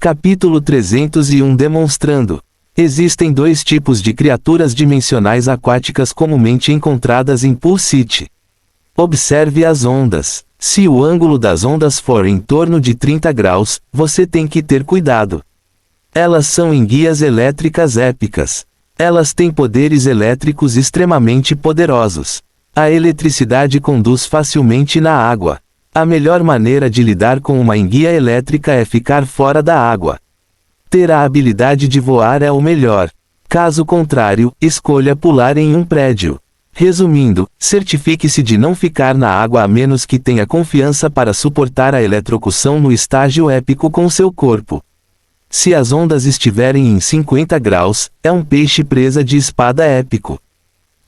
Capítulo 301 Demonstrando. Existem dois tipos de criaturas dimensionais aquáticas comumente encontradas em Pool City. Observe as ondas. Se o ângulo das ondas for em torno de 30 graus, você tem que ter cuidado. Elas são enguias elétricas épicas. Elas têm poderes elétricos extremamente poderosos. A eletricidade conduz facilmente na água. A melhor maneira de lidar com uma enguia elétrica é ficar fora da água. Ter a habilidade de voar é o melhor. Caso contrário, escolha pular em um prédio. Resumindo, certifique-se de não ficar na água a menos que tenha confiança para suportar a eletrocução no estágio épico com seu corpo. Se as ondas estiverem em 50 graus, é um peixe presa de espada épico.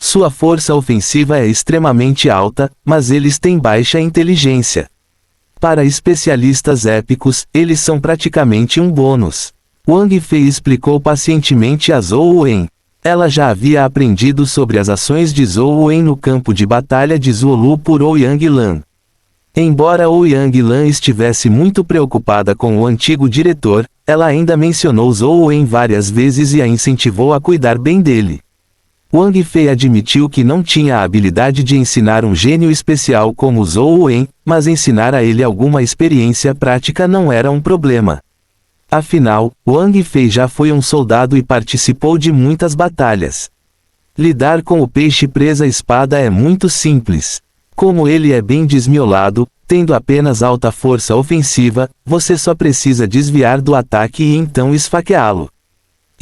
Sua força ofensiva é extremamente alta, mas eles têm baixa inteligência. Para especialistas épicos, eles são praticamente um bônus. Wang Fei explicou pacientemente a Zhou Wen. Ela já havia aprendido sobre as ações de Zhou Wen no campo de batalha de Zuolu por Ouyang Lan. Embora Ouyang Lan estivesse muito preocupada com o antigo diretor, ela ainda mencionou Zhou Wen várias vezes e a incentivou a cuidar bem dele. Wang Fei admitiu que não tinha a habilidade de ensinar um gênio especial como Zhou Wen, mas ensinar a ele alguma experiência prática não era um problema. Afinal, Wang Fei já foi um soldado e participou de muitas batalhas. Lidar com o peixe presa-espada é muito simples. Como ele é bem desmiolado, tendo apenas alta força ofensiva, você só precisa desviar do ataque e então esfaqueá-lo.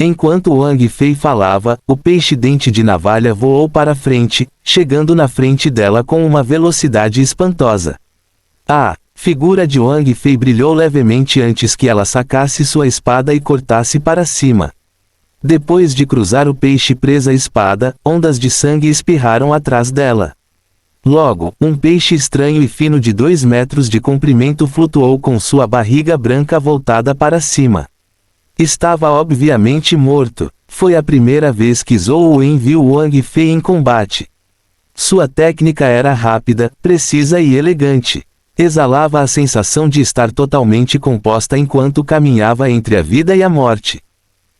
Enquanto Wang Fei falava, o peixe-dente de navalha voou para frente, chegando na frente dela com uma velocidade espantosa. A figura de Wang Fei brilhou levemente antes que ela sacasse sua espada e cortasse para cima. Depois de cruzar o peixe presa-espada, ondas de sangue espirraram atrás dela. Logo, um peixe estranho e fino de 2 metros de comprimento flutuou com sua barriga branca voltada para cima. Estava obviamente morto. Foi a primeira vez que Zhou Wen viu Wang Fei em combate. Sua técnica era rápida, precisa e elegante. Exalava a sensação de estar totalmente composta enquanto caminhava entre a vida e a morte.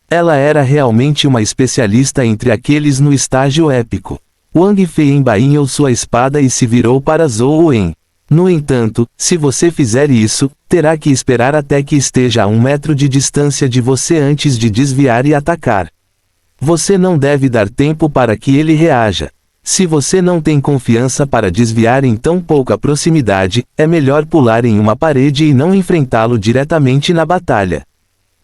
Ela era realmente uma especialista entre aqueles no estágio épico. Wang Fei embainhou sua espada e se virou para Zhou Wen. No entanto, se você fizer isso, terá que esperar até que esteja a 1 metro de distância de você antes de desviar e atacar. Você não deve dar tempo para que ele reaja. Se você não tem confiança para desviar em tão pouca proximidade, é melhor pular em uma parede e não enfrentá-lo diretamente na batalha.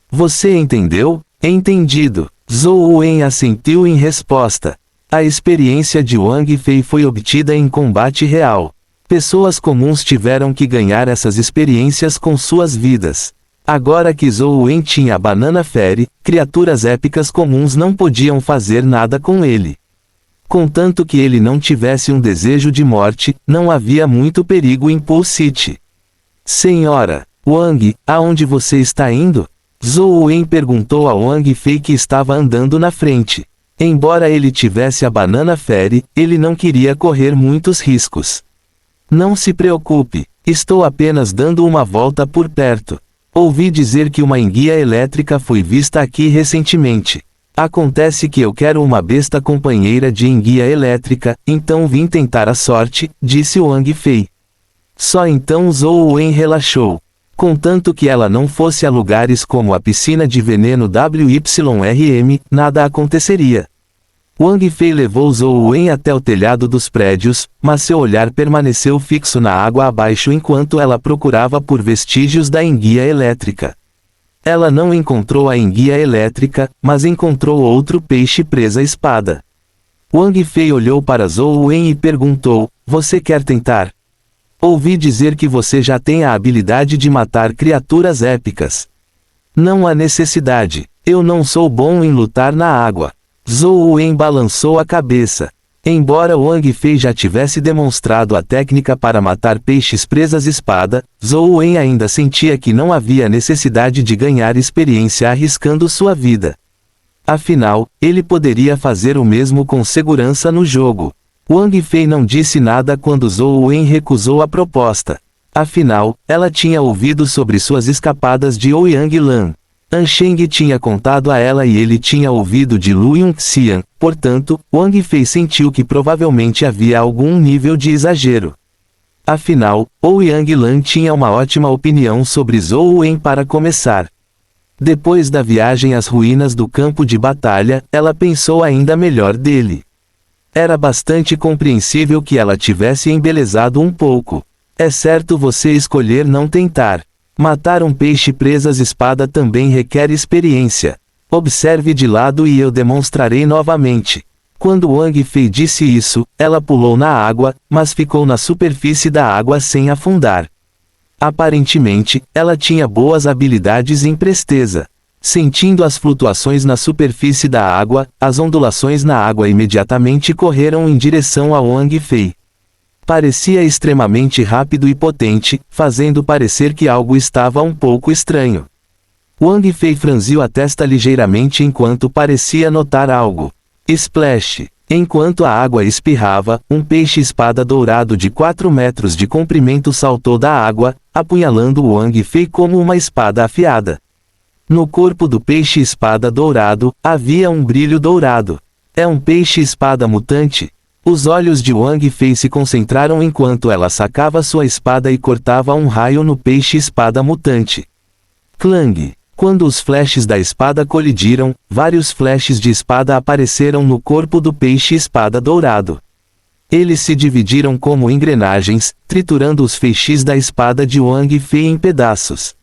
Você entendeu? Entendido. Zhou Wen assentiu em resposta. A experiência de Wang Fei foi obtida em combate real. Pessoas comuns tiveram que ganhar essas experiências com suas vidas. Agora que Zhou Wen tinha a Banana Fairy, criaturas épicas comuns não podiam fazer nada com ele. Contanto que ele não tivesse um desejo de morte, não havia muito perigo em Pool City. Senhora Wang, aonde você está indo? Zhou Wen perguntou a Wang Fei que estava andando na frente. Embora ele tivesse a Banana Fairy, ele não queria correr muitos riscos. Não se preocupe, estou apenas dando uma volta por perto. Ouvi dizer que uma enguia elétrica foi vista aqui recentemente. Acontece que eu quero uma besta companheira de enguia elétrica, então vim tentar a sorte, disse Wang Fei. Só então Zhou Wen relaxou. Contanto que ela não fosse a lugares como a piscina de veneno WYRM, nada aconteceria. Wang Fei levou Zhou Wen até o telhado dos prédios, mas seu olhar permaneceu fixo na água abaixo enquanto ela procurava por vestígios da enguia elétrica. Ela não encontrou a enguia elétrica, mas encontrou outro peixe presa-espada. Wang Fei olhou para Zhou Wen e perguntou, você quer tentar? Ouvi dizer que você já tem a habilidade de matar criaturas épicas. Não há necessidade, eu não sou bom em lutar na água. Zhou Wen balançou a cabeça. Embora Wang Fei já tivesse demonstrado a técnica para matar peixes presas-espada, Zhou Wen ainda sentia que não havia necessidade de ganhar experiência arriscando sua vida. Afinal, ele poderia fazer o mesmo com segurança no jogo. Wang Fei não disse nada quando Zhou Wen recusou a proposta. Afinal, ela tinha ouvido sobre suas escapadas de Ouyang Lan. Ansheng tinha contado a ela e ele tinha ouvido de Lu Yunxian, portanto, Wang Fei sentiu que provavelmente havia algum nível de exagero. Afinal, Ouyang Lan tinha uma ótima opinião sobre Zhou Wen para começar. Depois da viagem às ruínas do campo de batalha, ela pensou ainda melhor dele. Era bastante compreensível que ela tivesse embelezado um pouco. É certo você escolher não tentar. Matar um peixe presa-espada também requer experiência. Observe de lado e eu demonstrarei novamente. Quando Wang Fei disse isso, ela pulou na água, mas ficou na superfície da água sem afundar. Aparentemente, ela tinha boas habilidades em presteza. Sentindo as flutuações na superfície da água, as ondulações na água imediatamente correram em direção a Wang Fei. Parecia extremamente rápido e potente, fazendo parecer que algo estava um pouco estranho. Wang Fei franziu a testa ligeiramente enquanto parecia notar algo. Splash! Enquanto a água espirrava, um peixe-espada dourado de 4 metros de comprimento saltou da água, apunhalando Wang Fei como uma espada afiada. No corpo do peixe-espada dourado, havia um brilho dourado. É um peixe-espada mutante? Os olhos de Wang Fei se concentraram enquanto ela sacava sua espada e cortava um raio no peixe-espada mutante. Clang! Quando os flashes da espada colidiram, vários flashes de espada apareceram no corpo do peixe-espada dourado. Eles se dividiram como engrenagens, triturando os feixes da espada de Wang Fei em pedaços.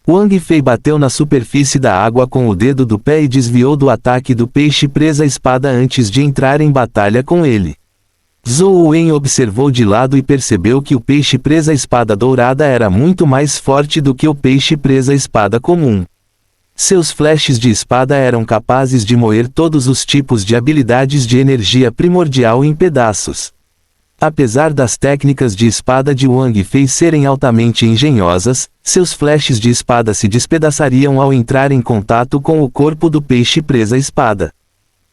Wang Fei bateu na superfície da água com o dedo do pé e desviou do ataque do peixe presa-espada antes de entrar em batalha com ele. Zhou Wen observou de lado e percebeu que o peixe presa-espada dourada era muito mais forte do que o peixe presa-espada comum. Seus flashes de espada eram capazes de moer todos os tipos de habilidades de energia primordial em pedaços. Apesar das técnicas de espada de Wang Fei serem altamente engenhosas, seus flashes de espada se despedaçariam ao entrar em contato com o corpo do peixe presa-espada.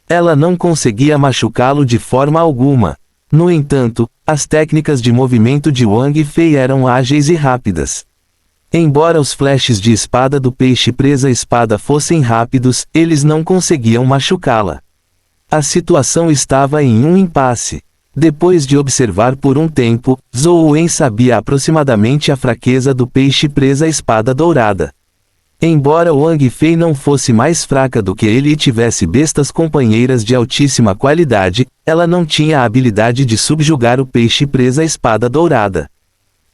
Ela não conseguia machucá-lo de forma alguma. No entanto, as técnicas de movimento de Wang Fei eram ágeis e rápidas. Embora os flashes de espada do peixe presa-espada fossem rápidos, eles não conseguiam machucá-la. A situação estava em um impasse. Depois de observar por um tempo, Zhou Wen sabia aproximadamente a fraqueza do peixe presa-espada dourada. Embora Wang Fei não fosse mais fraca do que ele e tivesse bestas companheiras de altíssima qualidade, ela não tinha a habilidade de subjugar o peixe presa-espada dourada.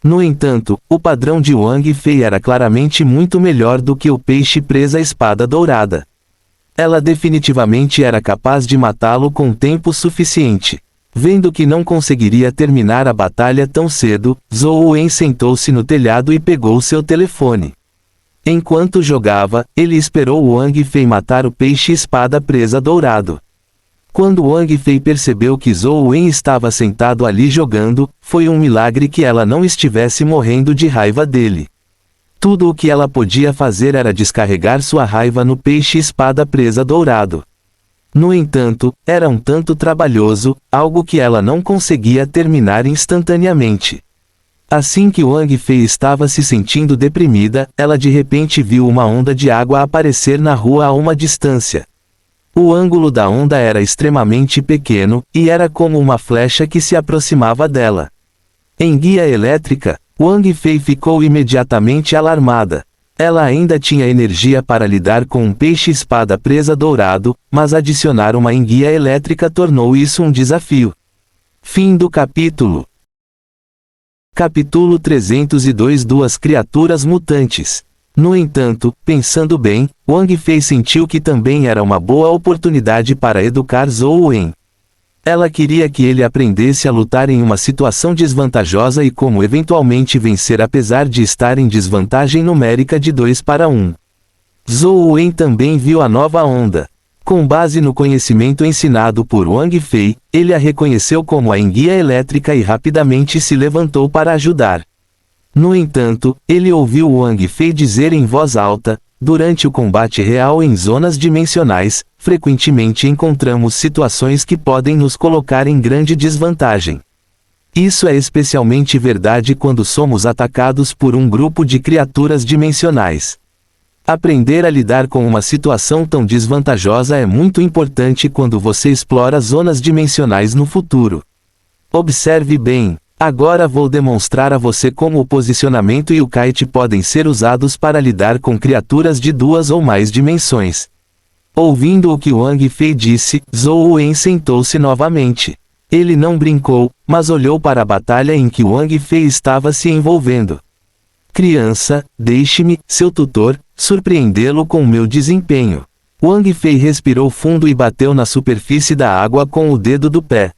No entanto, o padrão de Wang Fei era claramente muito melhor do que o peixe presa-espada dourada. Ela definitivamente era capaz de matá-lo com tempo suficiente. Vendo que não conseguiria terminar a batalha tão cedo, Zhou Wen sentou-se no telhado e pegou seu telefone. Enquanto jogava, ele esperou Wang Fei matar o peixe-espada presa dourado. Quando Wang Fei percebeu que Zhou Wen estava sentado ali jogando, foi um milagre que ela não estivesse morrendo de raiva dele. Tudo o que ela podia fazer era descarregar sua raiva no peixe-espada presa dourado. No entanto, era um tanto trabalhoso, algo que ela não conseguia terminar instantaneamente. Assim que Wang Fei estava se sentindo deprimida, ela de repente viu uma onda de água aparecer na rua a uma distância. O ângulo da onda era extremamente pequeno, e era como uma flecha que se aproximava dela. Em guia elétrica, Wang Fei ficou imediatamente alarmada. Ela ainda tinha energia para lidar com um peixe-espada presa dourado, mas adicionar uma enguia elétrica tornou isso um desafio. Fim do capítulo. Capítulo 302 Duas criaturas mutantes. No entanto, pensando bem, Wang Fei sentiu que também era uma boa oportunidade para educar Zhou Wen. Ela queria que ele aprendesse a lutar em uma situação desvantajosa e como eventualmente vencer apesar de estar em desvantagem numérica de 2-1. Zhou Wen também viu a nova onda. Com base no conhecimento ensinado por Wang Fei, ele a reconheceu como a enguia elétrica e rapidamente se levantou para ajudar. No entanto, ele ouviu Wang Fei dizer em voz alta: durante o combate real em zonas dimensionais, frequentemente encontramos situações que podem nos colocar em grande desvantagem. Isso é especialmente verdade quando somos atacados por um grupo de criaturas dimensionais. Aprender a lidar com uma situação tão desvantajosa é muito importante quando você explora zonas dimensionais no futuro. Observe bem. Agora vou demonstrar a você como o posicionamento e o kite podem ser usados para lidar com criaturas de 2 ou mais dimensões. Ouvindo o que Wang Fei disse, Zhou Wen sentou-se novamente. Ele não brincou, mas olhou para a batalha em que Wang Fei estava se envolvendo. Criança, deixe-me, seu tutor, surpreendê-lo com o meu desempenho. Wang Fei respirou fundo e bateu na superfície da água com o dedo do pé.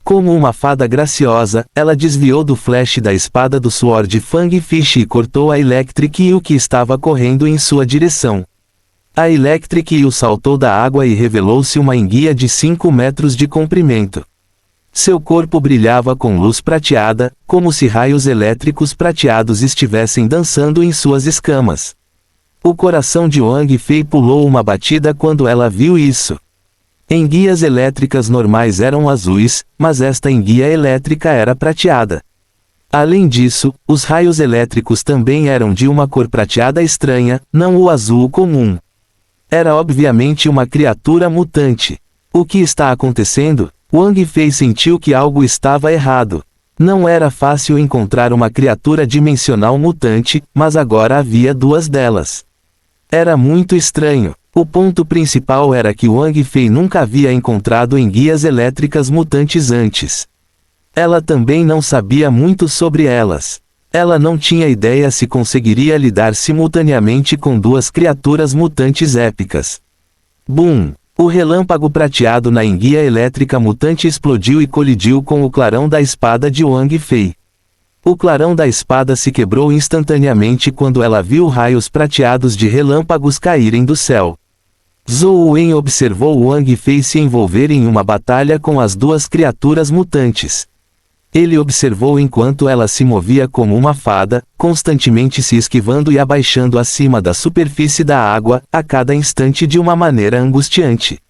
Como uma fada graciosa, ela desviou do flash da espada do Sword Fang Fish e cortou a Electric Eel que estava correndo em sua direção. A Electric Eel saltou da água e revelou-se uma enguia de 5 metros de comprimento. Seu corpo brilhava com luz prateada, como se raios elétricos prateados estivessem dançando em suas escamas. O coração de Wang Fei pulou uma batida quando ela viu isso. Enguias elétricas normais eram azuis, mas esta enguia elétrica era prateada. Além disso, os raios elétricos também eram de uma cor prateada estranha, não o azul comum. Era obviamente uma criatura mutante. O que está acontecendo? Wang Fei sentiu que algo estava errado. Não era fácil encontrar uma criatura dimensional mutante, mas agora havia 2 delas. Era muito estranho. O ponto principal era que Wang Fei nunca havia encontrado enguias elétricas mutantes antes. Ela também não sabia muito sobre elas. Ela não tinha ideia se conseguiria lidar simultaneamente com 2 criaturas mutantes épicas. Boom! O relâmpago prateado na enguia elétrica mutante explodiu e colidiu com o clarão da espada de Wang Fei. O clarão da espada se quebrou instantaneamente quando ela viu raios prateados de relâmpagos caírem do céu. Zhou Wen observou Wang Fei se envolver em uma batalha com as 2 criaturas mutantes. Ele observou enquanto ela se movia como uma fada, constantemente se esquivando e abaixando acima da superfície da água, a cada instante de uma maneira angustiante.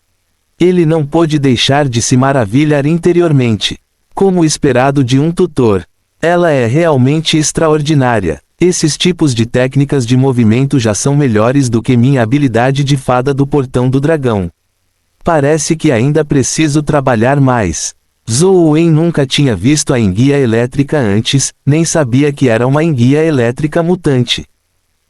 Ele não pôde deixar de se maravilhar interiormente. Como esperado de um tutor. Ela é realmente extraordinária. Esses tipos de técnicas de movimento já são melhores do que minha habilidade de fada do portão do dragão. Parece que ainda preciso trabalhar mais. Zhou Wen nunca tinha visto a enguia elétrica antes, nem sabia que era uma enguia elétrica mutante.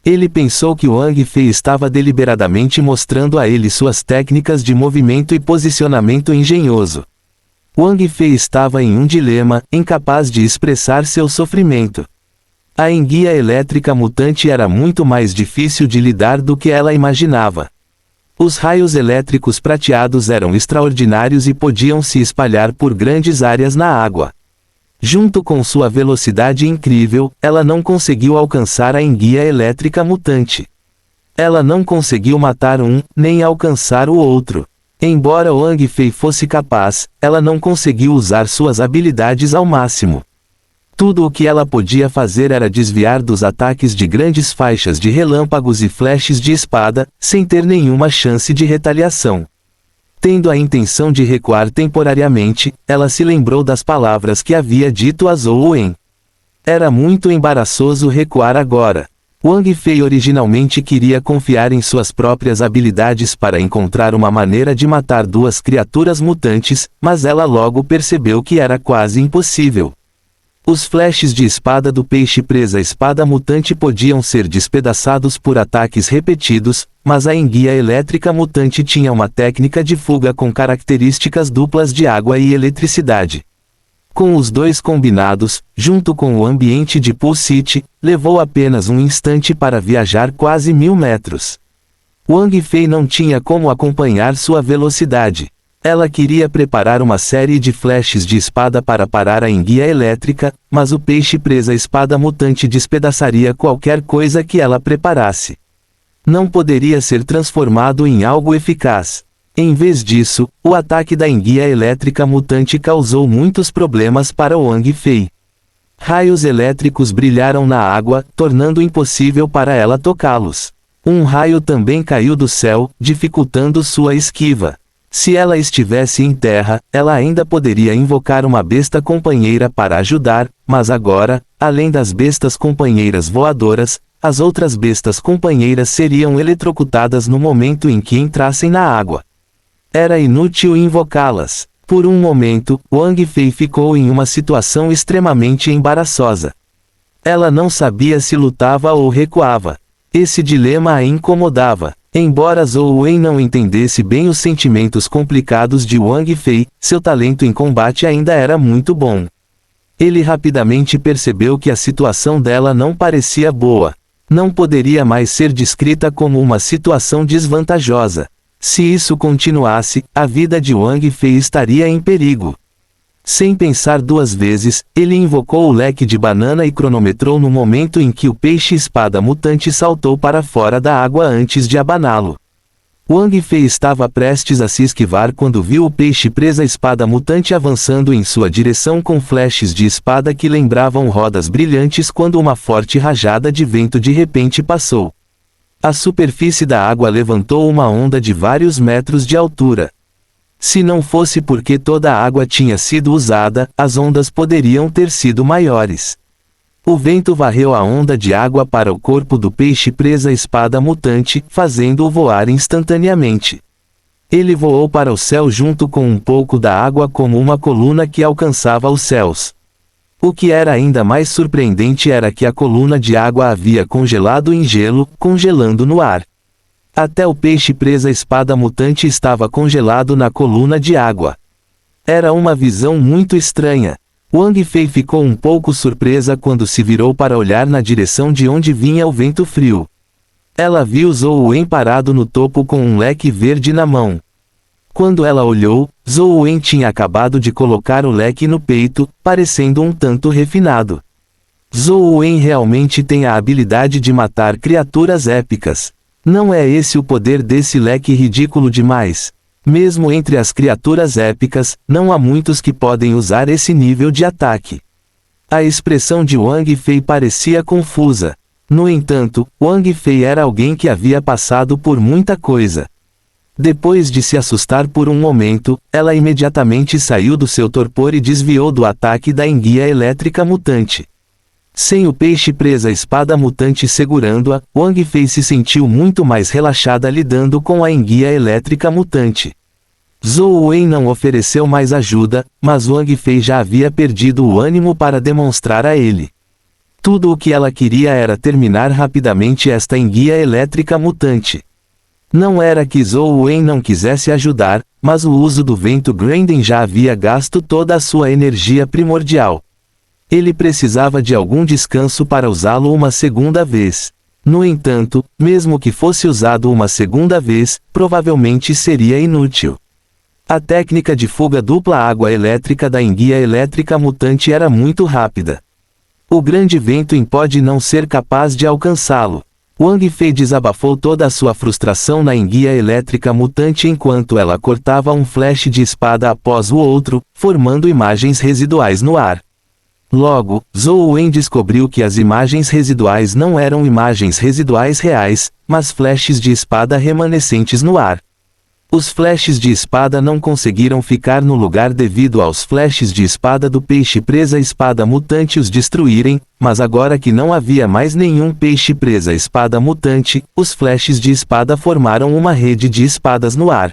Ele pensou que Wang Fei estava deliberadamente mostrando a ele suas técnicas de movimento e posicionamento engenhoso. Wang Fei estava em um dilema, incapaz de expressar seu sofrimento. A enguia elétrica mutante era muito mais difícil de lidar do que ela imaginava. Os raios elétricos prateados eram extraordinários e podiam se espalhar por grandes áreas na água. Junto com sua velocidade incrível, ela não conseguiu alcançar a enguia elétrica mutante. Ela não conseguiu matar um, nem alcançar o outro. Embora Wang Fei fosse capaz, ela não conseguiu usar suas habilidades ao máximo. Tudo o que ela podia fazer era desviar dos ataques de grandes faixas de relâmpagos e flashes de espada, sem ter nenhuma chance de retaliação. Tendo a intenção de recuar temporariamente, ela se lembrou das palavras que havia dito a Zhou Wen. Era muito embaraçoso recuar agora. Wang Fei originalmente queria confiar em suas próprias habilidades para encontrar uma maneira de matar 2 criaturas mutantes, mas ela logo percebeu que era quase impossível. Os flashes de espada do peixe presa espada mutante podiam ser despedaçados por ataques repetidos, mas a enguia elétrica mutante tinha uma técnica de fuga com características duplas de água e eletricidade. Com os 2 combinados, junto com o ambiente de Pool City, levou apenas um instante para viajar quase 1000 metros. Wang Fei não tinha como acompanhar sua velocidade. Ela queria preparar uma série de flashes de espada para parar a enguia elétrica, mas o peixe presa espada mutante despedaçaria qualquer coisa que ela preparasse. Não poderia ser transformado em algo eficaz. Em vez disso, o ataque da enguia elétrica mutante causou muitos problemas para Wang Fei. Raios elétricos brilharam na água, tornando impossível para ela tocá-los. Um raio também caiu do céu, dificultando sua esquiva. Se ela estivesse em terra, ela ainda poderia invocar uma besta companheira para ajudar, mas agora, além das bestas companheiras voadoras, as outras bestas companheiras seriam eletrocutadas no momento em que entrassem na água. Era inútil invocá-las. Por um momento, Wang Fei ficou em uma situação extremamente embaraçosa. Ela não sabia se lutava ou recuava. Esse dilema a incomodava. Embora Zhou Wen não entendesse bem os sentimentos complicados de Wang Fei, seu talento em combate ainda era muito bom. Ele rapidamente percebeu que a situação dela não parecia boa. Não poderia mais ser descrita como uma situação desvantajosa. Se isso continuasse, a vida de Wang Fei estaria em perigo. Sem pensar duas vezes, ele invocou o leque de banana e cronometrou no momento em que o peixe-espada mutante saltou para fora da água antes de abaná-lo. Wang Fei estava prestes a se esquivar quando viu o peixe-presa-espada mutante avançando em sua direção com flashes de espada que lembravam rodas brilhantes quando uma forte rajada de vento de repente passou. A superfície da água levantou uma onda de vários metros de altura. Se não fosse porque toda a água tinha sido usada, as ondas poderiam ter sido maiores. O vento varreu a onda de água para o corpo do peixe-presa-espada mutante, fazendo-o voar instantaneamente. Ele voou para o céu junto com um pouco da água como uma coluna que alcançava os céus. O que era ainda mais surpreendente era que a coluna de água havia congelado em gelo, congelando no ar. Até o peixe-presa-espada mutante estava congelado na coluna de água. Era uma visão muito estranha. Wang Fei ficou um pouco surpresa quando se virou para olhar na direção de onde vinha o vento frio. Ela viu Zhou Wen parado no topo com um leque verde na mão. Quando ela olhou, Zhou Wen tinha acabado de colocar o leque no peito, parecendo um tanto refinado. Zhou Wen realmente tem a habilidade de matar criaturas épicas. Não é esse o poder desse leque ridículo demais? Mesmo entre as criaturas épicas, não há muitos que podem usar esse nível de ataque. A expressão de Wang Fei parecia confusa. No entanto, Wang Fei era alguém que havia passado por muita coisa. Depois de se assustar por um momento, ela imediatamente saiu do seu torpor e desviou do ataque da enguia elétrica mutante. Sem o peixe-presa-espada mutante segurando-a, Wang Fei se sentiu muito mais relaxada lidando com a enguia elétrica mutante. Zhou Wen não ofereceu mais ajuda, mas Wang Fei já havia perdido o ânimo para demonstrar a ele. Tudo o que ela queria era terminar rapidamente esta enguia elétrica mutante. Não era que Zhou Wen não quisesse ajudar, mas o uso do vento Granden já havia gasto toda a sua energia primordial. Ele precisava de algum descanso para usá-lo uma segunda vez. No entanto, mesmo que fosse usado uma segunda vez, provavelmente seria inútil. A técnica de fuga dupla água elétrica da enguia elétrica mutante era muito rápida. O grande vento pode não ser capaz de alcançá-lo. Wang Fei desabafou toda a sua frustração na enguia elétrica mutante enquanto ela cortava um flash de espada após o outro, formando imagens residuais no ar. Logo, Zhou Wen descobriu que as imagens residuais não eram imagens residuais reais, mas flashes de espada remanescentes no ar. Os flashes de espada não conseguiram ficar no lugar devido aos flashes de espada do peixe-presa-espada mutante os destruírem, mas agora que não havia mais nenhum peixe-presa-espada mutante, os flashes de espada formaram uma rede de espadas no ar.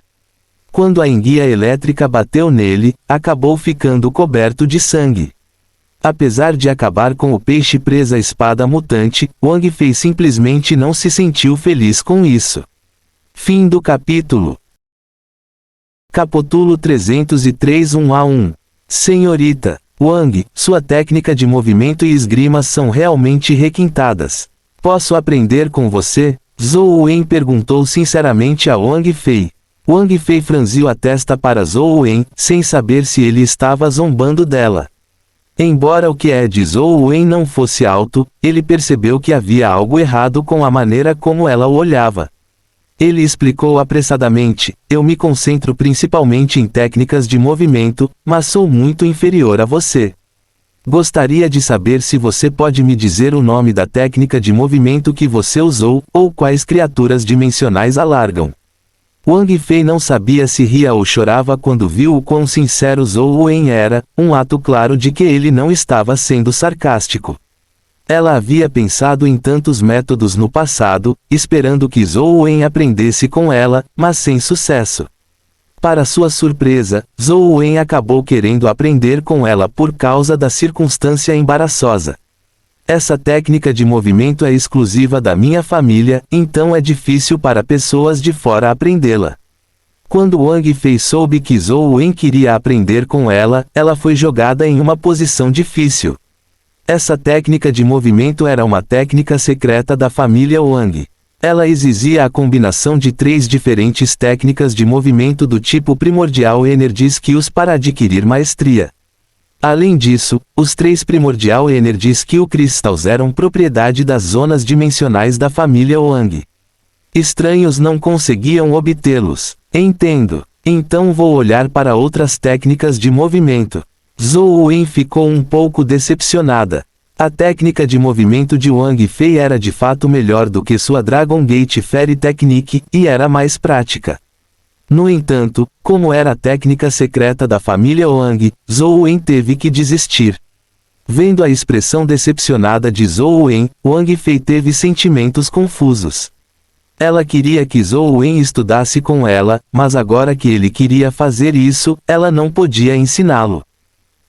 Quando a enguia elétrica bateu nele, acabou ficando coberto de sangue. Apesar de acabar com o peixe-presa-espada mutante, Wang Fei simplesmente não se sentiu feliz com isso. Fim do capítulo. Capítulo 303 1-1. Senhorita Wang, sua técnica de movimento e esgrima são realmente requintadas. Posso aprender com você? Zhou Wen perguntou sinceramente a Wang Fei. Wang Fei franziu a testa para Zhou Wen, sem saber se ele estava zombando dela. Embora o QE de Zhou Wen não fosse alto, ele percebeu que havia algo errado com a maneira como ela o olhava. Ele explicou apressadamente: eu me concentro principalmente em técnicas de movimento, mas sou muito inferior a você. Gostaria de saber se você pode me dizer o nome da técnica de movimento que você usou, ou quais criaturas dimensionais a largam. Wang Fei não sabia se ria ou chorava quando viu o quão sincero Zhou Wen era, um ato claro de que ele não estava sendo sarcástico. Ela havia pensado em tantos métodos no passado, esperando que Zhou Wen aprendesse com ela, mas sem sucesso. Para sua surpresa, Zhou Wen acabou querendo aprender com ela por causa da circunstância embaraçosa. Essa técnica de movimento é exclusiva da minha família, então é difícil para pessoas de fora aprendê-la. Quando Wang Fei soube que Zhou Wen queria aprender com ela, ela foi jogada em uma posição difícil. Essa técnica de movimento era uma técnica secreta da família Wang. Ela exigia a combinação de 3 diferentes técnicas de movimento do tipo Primordial Energy Skills para adquirir maestria. Além disso, os 3 Primordial Energy Skill Crystals eram propriedade das zonas dimensionais da família Wang. Estranhos não conseguiam obtê-los. Entendo. Então vou olhar para outras técnicas de movimento. Zhou Wen ficou um pouco decepcionada. A técnica de movimento de Wang Fei era de fato melhor do que sua Dragon Gate Fairy Technique, e era mais prática. No entanto, como era a técnica secreta da família Wang, Zhou Wen teve que desistir. Vendo a expressão decepcionada de Zhou Wen, Wang Fei teve sentimentos confusos. Ela queria que Zhou Wen estudasse com ela, mas agora que ele queria fazer isso, ela não podia ensiná-lo.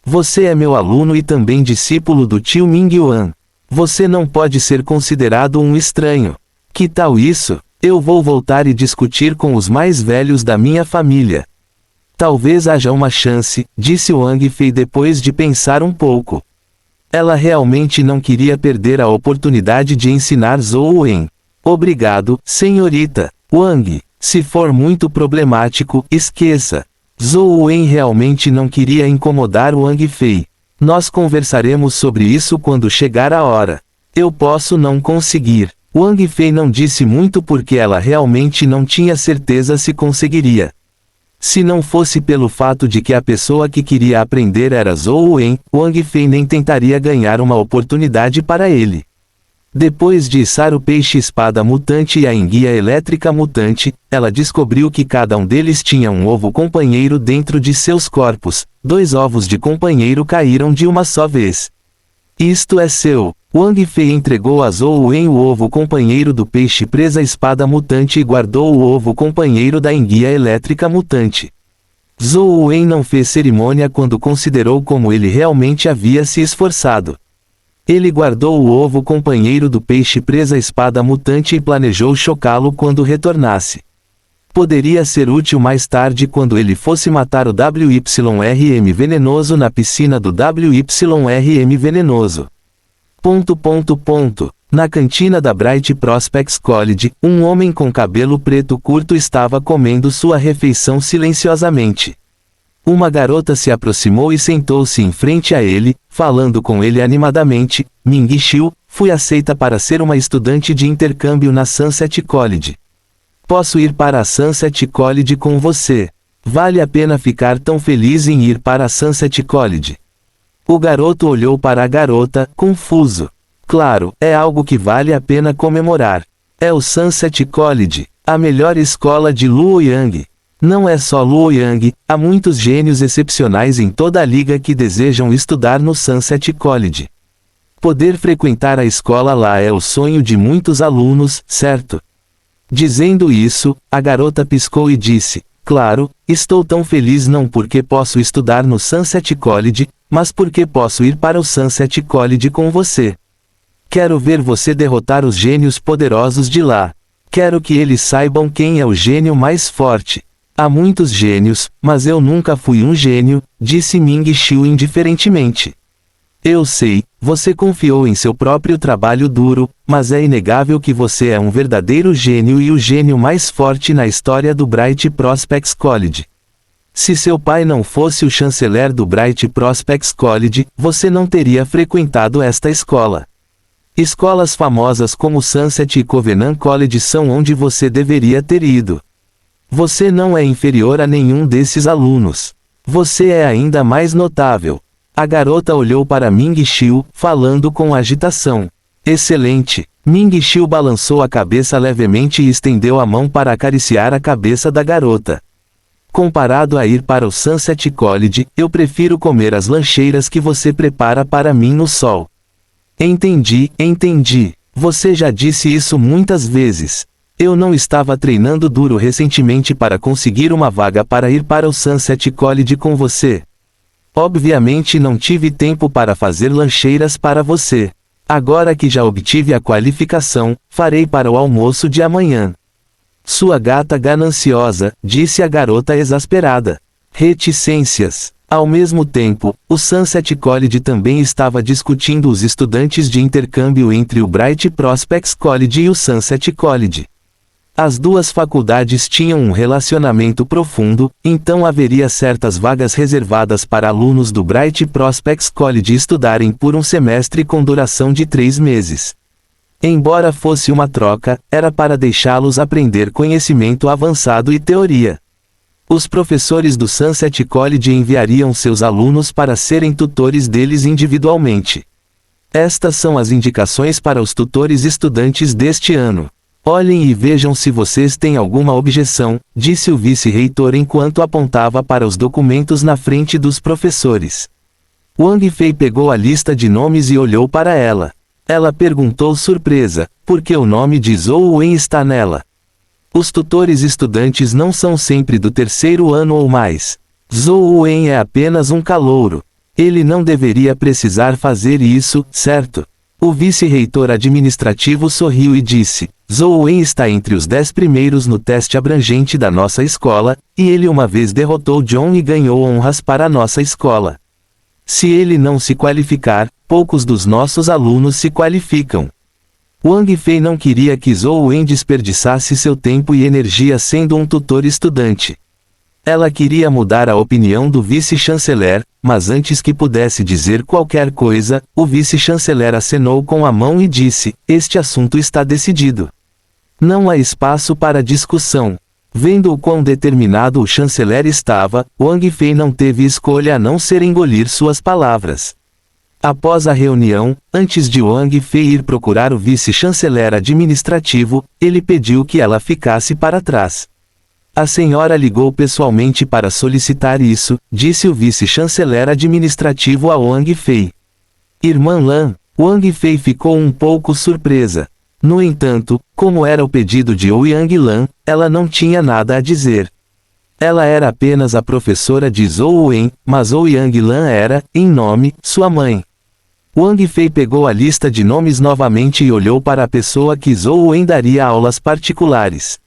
Você é meu aluno e também discípulo do tio Ming Yuan. Você não pode ser considerado um estranho. Que tal isso? Eu vou voltar e discutir com os mais velhos da minha família. Talvez haja uma chance, disse Wang Fei depois de pensar um pouco. Ela realmente não queria perder a oportunidade de ensinar Zhou Wen. Obrigado, senhorita Wang. Se for muito problemático, esqueça. Zhou Wen realmente não queria incomodar Wang Fei. Nós conversaremos sobre isso quando chegar a hora. Eu posso não conseguir. Wang Fei não disse muito porque ela realmente não tinha certeza se conseguiria. Se não fosse pelo fato de que a pessoa que queria aprender era Zhou Wen, Wang Fei nem tentaria ganhar uma oportunidade para ele. Depois de içar o peixe-espada mutante e a enguia elétrica mutante, ela descobriu que cada um deles tinha um ovo companheiro dentro de seus corpos. 2 ovos de companheiro caíram de uma só vez. Isto é seu. Wang Fei entregou a Zhou Wen o ovo companheiro do peixe presa espada mutante e guardou o ovo companheiro da enguia elétrica mutante. Zhou Wen não fez cerimônia quando considerou como ele realmente havia se esforçado. Ele guardou o ovo companheiro do peixe presa espada mutante e planejou chocá-lo quando retornasse. Poderia ser útil mais tarde quando ele fosse matar o WYRM venenoso na piscina do WYRM venenoso. Na cantina da Bright Prospects College, um homem com cabelo preto curto estava comendo sua refeição silenciosamente. Uma garota se aproximou e sentou-se em frente a ele, falando com ele animadamente. Ming Xiu, fui aceita para ser uma estudante de intercâmbio na Sunset College. Posso ir para a Sunset College com você. Vale a pena ficar tão feliz em ir para a Sunset College. O garoto olhou para a garota, confuso. Claro, é algo que vale a pena comemorar. É o Sunset College, a melhor escola de Luoyang. Não é só Luoyang, há muitos gênios excepcionais em toda a liga que desejam estudar no Sunset College. Poder frequentar a escola lá é o sonho de muitos alunos, certo? Dizendo isso, a garota piscou e disse, claro, estou tão feliz não porque posso estudar no Sunset College, mas porque posso ir para o Sunset College com você. Quero ver você derrotar os gênios poderosos de lá. Quero que eles saibam quem é o gênio mais forte. Há muitos gênios, mas eu nunca fui um gênio, disse Ming Xiu indiferentemente. Eu sei, você confiou em seu próprio trabalho duro, mas é inegável que você é um verdadeiro gênio e o gênio mais forte na história do Bright Prospects College. Se seu pai não fosse o chanceler do Bright Prospects College, você não teria frequentado esta escola. Escolas famosas como Sunset e Covenant College são onde você deveria ter ido. Você não é inferior a nenhum desses alunos. Você é ainda mais notável. A garota olhou para Ming Xiu, falando com agitação. Excelente. Ming Xiu balançou a cabeça levemente e estendeu a mão para acariciar a cabeça da garota. Comparado a ir para o Sunset College, eu prefiro comer as lancheiras que você prepara para mim no sol. Entendi, entendi. Você já disse isso muitas vezes. Eu não estava treinando duro recentemente para conseguir uma vaga para ir para o Sunset College com você. Obviamente não tive tempo para fazer lancheiras para você. Agora que já obtive a qualificação, farei para o almoço de amanhã. Sua gata gananciosa, disse a garota exasperada. Reticências. Ao mesmo tempo, o Sunset College também estava discutindo os estudantes de intercâmbio entre o Bright Prospects College e o Sunset College. As duas faculdades tinham um relacionamento profundo, então haveria certas vagas reservadas para alunos do Bright Prospects College estudarem por um semestre com duração de 3 meses. Embora fosse uma troca, era para deixá-los aprender conhecimento avançado e teoria. Os professores do Sunset College enviariam seus alunos para serem tutores deles individualmente. Estas são as indicações para os tutores estudantes deste ano. Olhem e vejam se vocês têm alguma objeção, disse o vice-reitor enquanto apontava para os documentos na frente dos professores. Wang Fei pegou a lista de nomes e olhou para ela. Ela perguntou surpresa, por que o nome de Zhou Wen está nela? Os tutores estudantes não são sempre do 3º ano ou mais. Zhou Wen é apenas um calouro. Ele não deveria precisar fazer isso, certo? O vice-reitor administrativo sorriu e disse, Zhou Wen está entre os 10 primeiros no teste abrangente da nossa escola, e ele uma vez derrotou John e ganhou honras para a nossa escola. Se ele não se qualificar, poucos dos nossos alunos se qualificam. Wang Fei não queria que Zhou Wen desperdiçasse seu tempo e energia sendo um tutor estudante. Ela queria mudar a opinião do vice-chanceler, mas antes que pudesse dizer qualquer coisa, o vice-chanceler acenou com a mão e disse, este assunto está decidido. Não há espaço para discussão. Vendo o quão determinado o chanceler estava, Wang Fei não teve escolha a não ser engolir suas palavras. Após a reunião, antes de Wang Fei ir procurar o vice-chanceler administrativo, ele pediu que ela ficasse para trás. A senhora ligou pessoalmente para solicitar isso, disse o vice-chanceler administrativo a Wang Fei. Irmã Lan, Wang Fei ficou um pouco surpresa. No entanto, como era o pedido de Ouyang Lan, ela não tinha nada a dizer. Ela era apenas a professora de Zhou Wen, mas Ouyang Lan era, em nome, sua mãe. Wang Fei pegou a lista de nomes novamente e olhou para a pessoa que Zhou Wen daria aulas particulares.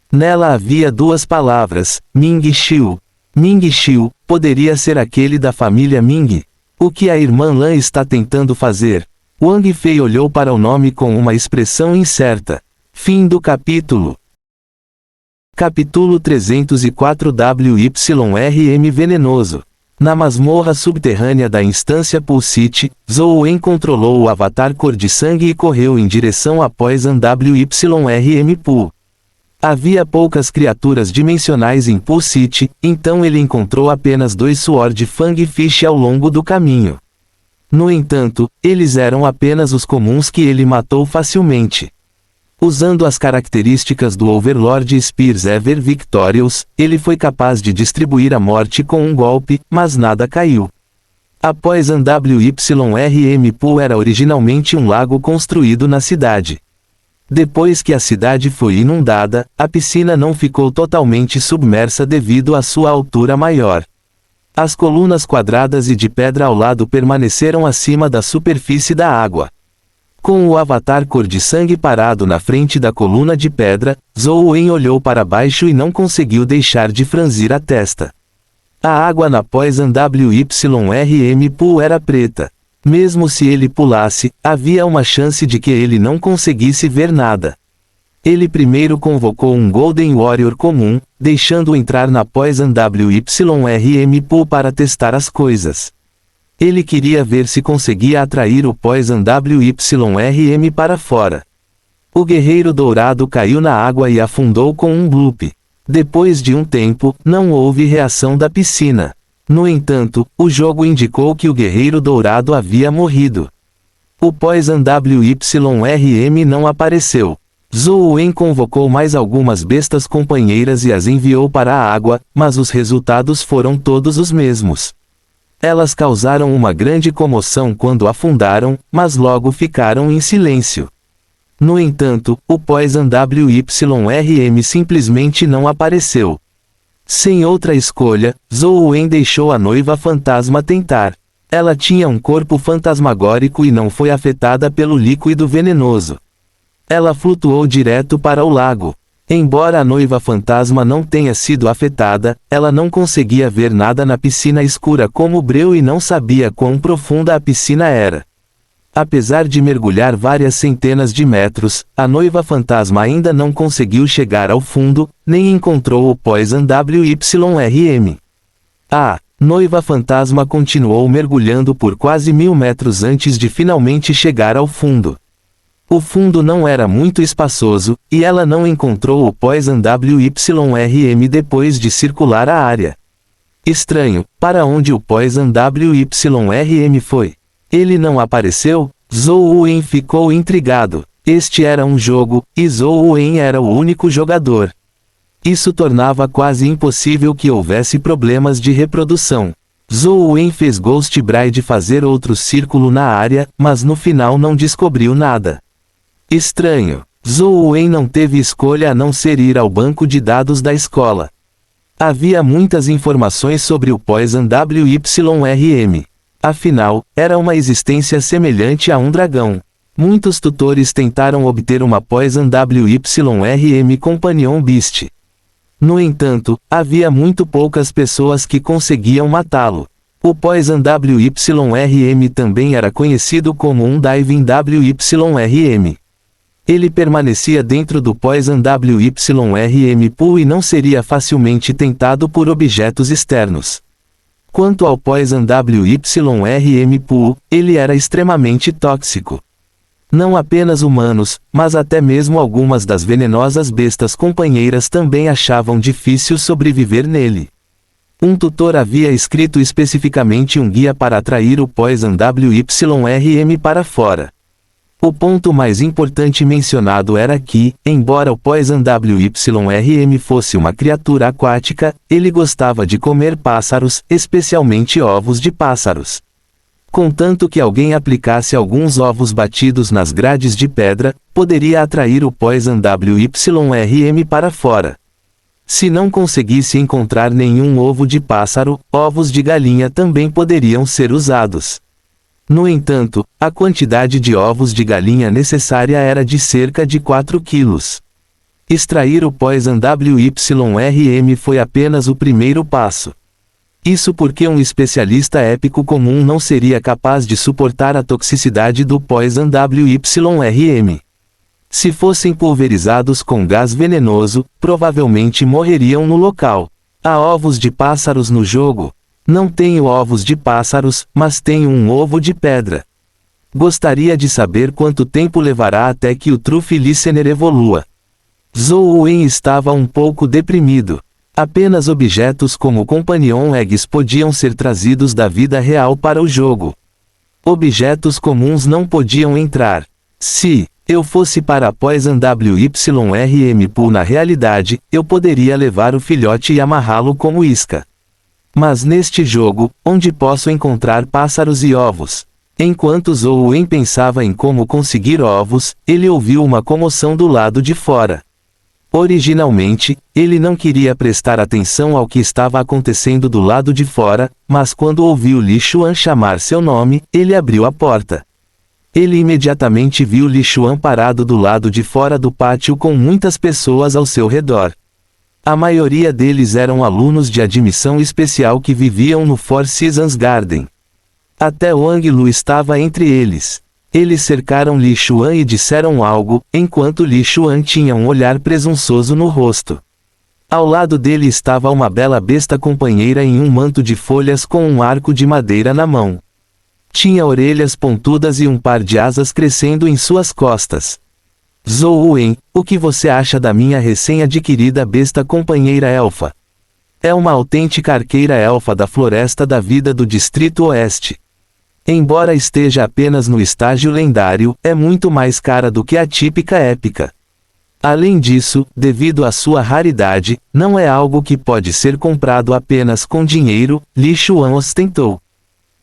Nela havia 2 palavras, Ming Xiu. Ming Xiu, poderia ser aquele da família Ming. O que a irmã Lan está tentando fazer? Wang Fei olhou para o nome com uma expressão incerta. Fim do capítulo. Capítulo 304 WYRM Venenoso. Na masmorra subterrânea da instância Pulsite, Zhou Wen controlou o avatar cor de sangue e correu em direção a Poison WYRM Pool. Havia poucas criaturas dimensionais em Pulsite, então ele encontrou apenas 2 Sword Fang Fish ao longo do caminho. No entanto, eles eram apenas os comuns que ele matou facilmente. Usando as características do Overlord Spears Ever Victorious, ele foi capaz de distribuir a morte com um golpe, mas nada caiu. A Poison WYRM Pool era originalmente um lago construído na cidade. Depois que a cidade foi inundada, a piscina não ficou totalmente submersa devido à sua altura maior. As colunas quadradas e de pedra ao lado permaneceram acima da superfície da água. Com o avatar cor de sangue parado na frente da coluna de pedra, Zhou Wen olhou para baixo e não conseguiu deixar de franzir a testa. A água na Poison WYRM Pool era preta. Mesmo se ele pulasse, havia uma chance de que ele não conseguisse ver nada. Ele primeiro convocou um Golden Warrior comum, deixando-o entrar na Poison WYRM Pool para testar as coisas. Ele queria ver se conseguia atrair o Poison WYRM para fora. O guerreiro dourado caiu na água e afundou com um bloop. Depois de um tempo, não houve reação da piscina. No entanto, o jogo indicou que o guerreiro dourado havia morrido. O Poison WYRM não apareceu. Zhou Wen convocou mais algumas bestas companheiras e as enviou para a água, mas os resultados foram todos os mesmos. Elas causaram uma grande comoção quando afundaram, mas logo ficaram em silêncio. No entanto, o Poison WYRM simplesmente não apareceu. Sem outra escolha, Zhou Wen deixou a noiva fantasma tentar. Ela tinha um corpo fantasmagórico e não foi afetada pelo líquido venenoso. Ela flutuou direto para o lago. Embora a noiva fantasma não tenha sido afetada, ela não conseguia ver nada na piscina escura como breu e não sabia quão profunda a piscina era. Apesar de mergulhar várias centenas de metros, a noiva fantasma ainda não conseguiu chegar ao fundo, nem encontrou o Poison WYRM. A noiva fantasma continuou mergulhando por quase 1000 metros antes de finalmente chegar ao fundo. O fundo não era muito espaçoso, e ela não encontrou o Poison WYRM depois de circular a área. Estranho, para onde o Poison WYRM foi? Ele não apareceu? Zhou Wen ficou intrigado. Este era um jogo, e Zhou Wen era o único jogador. Isso tornava quase impossível que houvesse problemas de reprodução. Zhou Wen fez Ghost Bride fazer outro círculo na área, mas no final não descobriu nada. Estranho. Zhou Wen não teve escolha a não ser ir ao banco de dados da escola. Havia muitas informações sobre o Poison WYRM. Afinal, era uma existência semelhante a um dragão. Muitos tutores tentaram obter uma Poison WYRM Companion Beast. No entanto, havia muito poucas pessoas que conseguiam matá-lo. O Poison WYRM também era conhecido como um Diving WYRM. Ele permanecia dentro do Poison WYRM Pool e não seria facilmente tentado por objetos externos. Quanto ao Poison WYRM Pool, ele era extremamente tóxico. Não apenas humanos, mas até mesmo algumas das venenosas bestas companheiras também achavam difícil sobreviver nele. Um tutor havia escrito especificamente um guia para atrair o Poison WYRM para fora. O ponto mais importante mencionado era que, embora o Poison WYRM fosse uma criatura aquática, ele gostava de comer pássaros, especialmente ovos de pássaros. Contanto que alguém aplicasse alguns ovos batidos nas grades de pedra, poderia atrair o Poison WYRM para fora. Se não conseguisse encontrar nenhum ovo de pássaro, ovos de galinha também poderiam ser usados. No entanto, a quantidade de ovos de galinha necessária era de cerca de 4 quilos. Extrair o Poison WYRM foi apenas o primeiro passo. Isso porque um especialista épico comum não seria capaz de suportar a toxicidade do Poison WYRM. Se fossem pulverizados com gás venenoso, provavelmente morreriam no local. Há ovos de pássaros no jogo? Não tenho ovos de pássaros, mas tenho um ovo de pedra. Gostaria de saber quanto tempo levará até que o Truff Listener evolua. Zhou Wen estava um pouco deprimido. Apenas objetos como Companion Eggs podiam ser trazidos da vida real para o jogo. Objetos comuns não podiam entrar. Se eu fosse para a Poison WYRM Pool na realidade, eu poderia levar o filhote e amarrá-lo como isca. Mas neste jogo, onde posso encontrar pássaros e ovos? Enquanto Zhou Wen pensava em como conseguir ovos, ele ouviu uma comoção do lado de fora. Originalmente, ele não queria prestar atenção ao que estava acontecendo do lado de fora, mas quando ouviu Li Xuan chamar seu nome, ele abriu a porta. Ele imediatamente viu Li Xuan parado do lado de fora do pátio com muitas pessoas ao seu redor. A maioria deles eram alunos de admissão especial que viviam no Four Seasons Garden. Até Wang Lu estava entre eles. Eles cercaram Li Xuan e disseram algo, enquanto Li Xuan tinha um olhar presunçoso no rosto. Ao lado dele estava uma bela besta companheira em um manto de folhas com um arco de madeira na mão. Tinha orelhas pontudas e um par de asas crescendo em suas costas. Zhou Wen, o que você acha da minha recém-adquirida besta companheira elfa? É uma autêntica arqueira elfa da Floresta da Vida do Distrito Oeste. Embora esteja apenas no estágio lendário, é muito mais cara do que a típica épica. Além disso, devido à sua raridade, não é algo que pode ser comprado apenas com dinheiro, Li Xuan ostentou.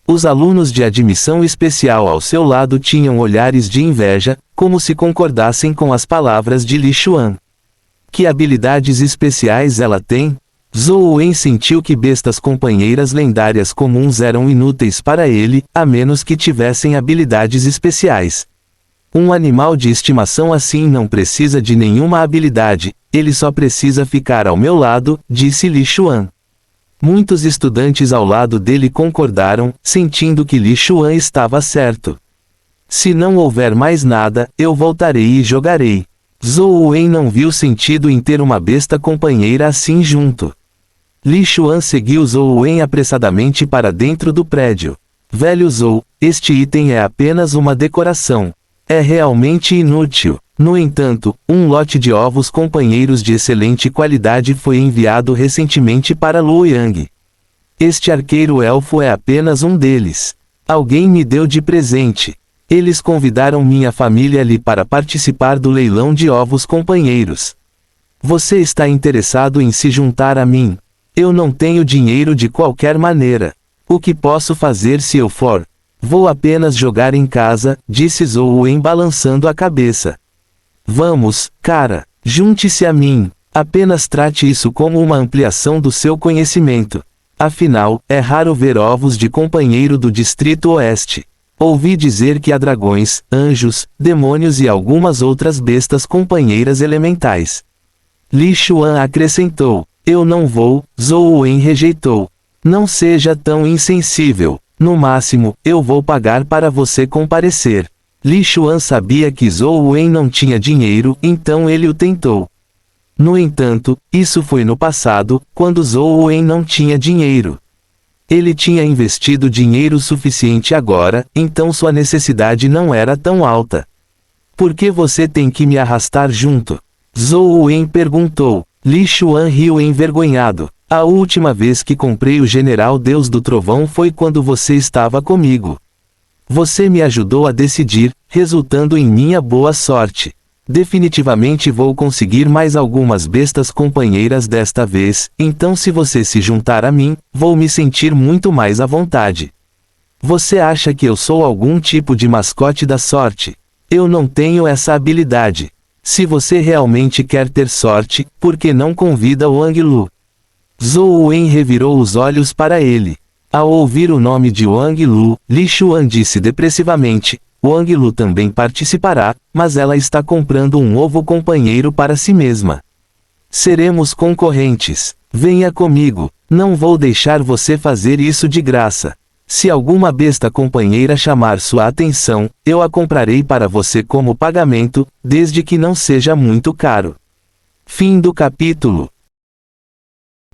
Os alunos de admissão especial ao seu lado tinham olhares de inveja, como se concordassem com as palavras de Li Xuan. Que habilidades especiais ela tem? Zhou Wen sentiu que bestas companheiras lendárias comuns eram inúteis para ele, a menos que tivessem habilidades especiais. Um animal de estimação assim não precisa de nenhuma habilidade, ele só precisa ficar ao meu lado, disse Li Xuan. Muitos estudantes ao lado dele concordaram, sentindo que Li Xuan estava certo. Se não houver mais nada, eu voltarei e jogarei. Zhou Wen não viu sentido em ter uma besta companheira assim junto. Li Xuan seguiu Zhou Wen apressadamente para dentro do prédio. Velho Zhou, este item é apenas uma decoração. É realmente inútil. No entanto, um lote de ovos companheiros de excelente qualidade foi enviado recentemente para Luoyang. Este arqueiro elfo é apenas um deles. Alguém me deu de presente. Eles convidaram minha família ali para participar do leilão de ovos companheiros. Você está interessado em se juntar a mim? Eu não tenho dinheiro de qualquer maneira. O que posso fazer se eu for? Vou apenas jogar em casa, disse Zhou Wen balançando a cabeça. Vamos, cara, junte-se a mim. Apenas trate isso como uma ampliação do seu conhecimento. Afinal, é raro ver ovos de companheiro do Distrito Oeste. Ouvi dizer que há dragões, anjos, demônios e algumas outras bestas companheiras elementais. Li Xuan acrescentou. Eu não vou, Zhou Wen rejeitou. Não seja tão insensível. No máximo, eu vou pagar para você comparecer. Li Xuan sabia que Zhou Wen não tinha dinheiro, então ele o tentou. No entanto, isso foi no passado, quando Zhou Wen não tinha dinheiro. Ele tinha investido dinheiro suficiente agora, então sua necessidade não era tão alta. Por que você tem que me arrastar junto? Zhou Wen perguntou. Li Xuan riu envergonhado. A última vez que comprei o General Deus do Trovão foi quando você estava comigo. Você me ajudou a decidir, resultando em minha boa sorte. Definitivamente vou conseguir mais algumas bestas companheiras desta vez, então se você se juntar a mim, vou me sentir muito mais à vontade. Você acha que eu sou algum tipo de mascote da sorte? Eu não tenho essa habilidade. Se você realmente quer ter sorte, por que não convida o Wang Lu? Zhou Wen revirou os olhos para ele. Ao ouvir o nome de Wang Lu, Li Xuan disse depressivamente, Wang Lu também participará, mas ela está comprando um ovo companheiro para si mesma. Seremos concorrentes. Venha comigo. Não vou deixar você fazer isso de graça. Se alguma besta companheira chamar sua atenção, eu a comprarei para você como pagamento, desde que não seja muito caro. Fim do capítulo.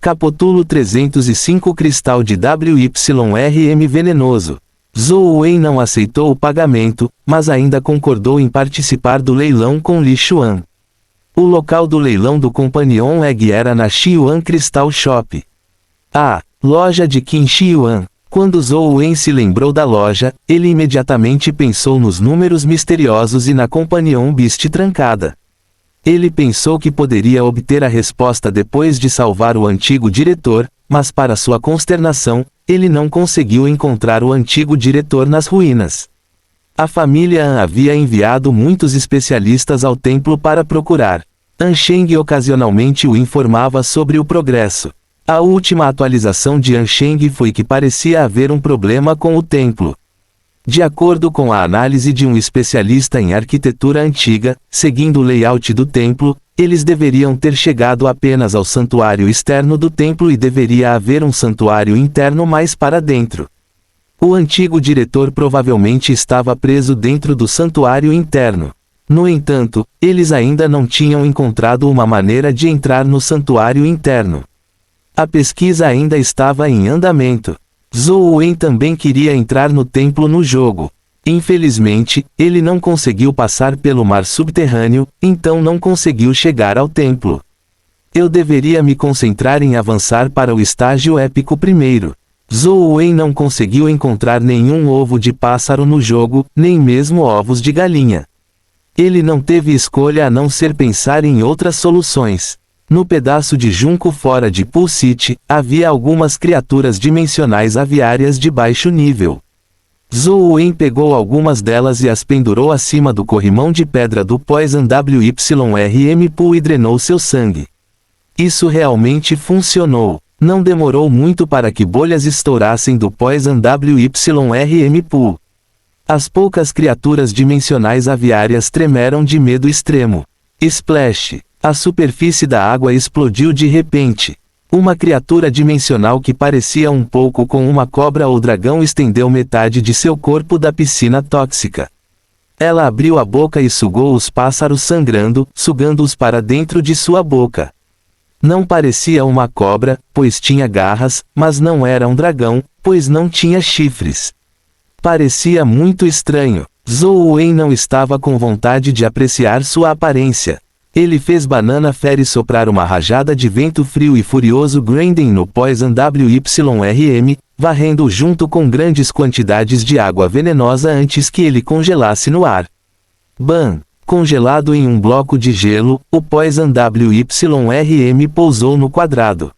Capítulo 305 Cristal de WYRM venenoso. Zhou Wen não aceitou o pagamento, mas ainda concordou em participar do leilão com Li Xuan. O local do leilão do Companion Egg era na Xiuan Crystal Shop. A loja de Qin Xiuan. Quando Zhou Wen se lembrou da loja, ele imediatamente pensou nos números misteriosos e na Companion Beast trancada. Ele pensou que poderia obter a resposta depois de salvar o antigo diretor, mas para sua consternação, ele não conseguiu encontrar o antigo diretor nas ruínas. A família An havia enviado muitos especialistas ao templo para procurar. Ansheng ocasionalmente o informava sobre o progresso. A última atualização de Ansheng foi que parecia haver um problema com o templo. De acordo com a análise de um especialista em arquitetura antiga, seguindo o layout do templo, eles deveriam ter chegado apenas ao santuário externo do templo e deveria haver um santuário interno mais para dentro. O antigo diretor provavelmente estava preso dentro do santuário interno. No entanto, eles ainda não tinham encontrado uma maneira de entrar no santuário interno. A pesquisa ainda estava em andamento. Zhou Wen também queria entrar no templo no jogo. Infelizmente, ele não conseguiu passar pelo mar subterrâneo, então não conseguiu chegar ao templo. Eu deveria me concentrar em avançar para o estágio épico primeiro. Zhou Wen não conseguiu encontrar nenhum ovo de pássaro no jogo, nem mesmo ovos de galinha. Ele não teve escolha a não ser pensar em outras soluções. No pedaço de junco fora de Pool City, havia algumas criaturas dimensionais aviárias de baixo nível. Zhou Wen pegou algumas delas e as pendurou acima do corrimão de pedra do Poison WYRM Pool e drenou seu sangue. Isso realmente funcionou. Não demorou muito para que bolhas estourassem do Poison WYRM Pool. As poucas criaturas dimensionais aviárias tremeram de medo extremo. Splash! A superfície da água explodiu de repente. Uma criatura dimensional que parecia um pouco com uma cobra ou dragão estendeu metade de seu corpo da piscina tóxica. Ela abriu a boca e sugou os pássaros sangrando, sugando-os para dentro de sua boca. Não parecia uma cobra, pois tinha garras, mas não era um dragão, pois não tinha chifres. Parecia muito estranho. Zhou Wen não estava com vontade de apreciar sua aparência. Ele fez Banana Fairy soprar uma rajada de vento frio e furioso grinding no Poison WYRM, varrendo junto com grandes quantidades de água venenosa antes que ele congelasse no ar. Bam! Congelado em um bloco de gelo, o Poison WYRM pousou no quadrado.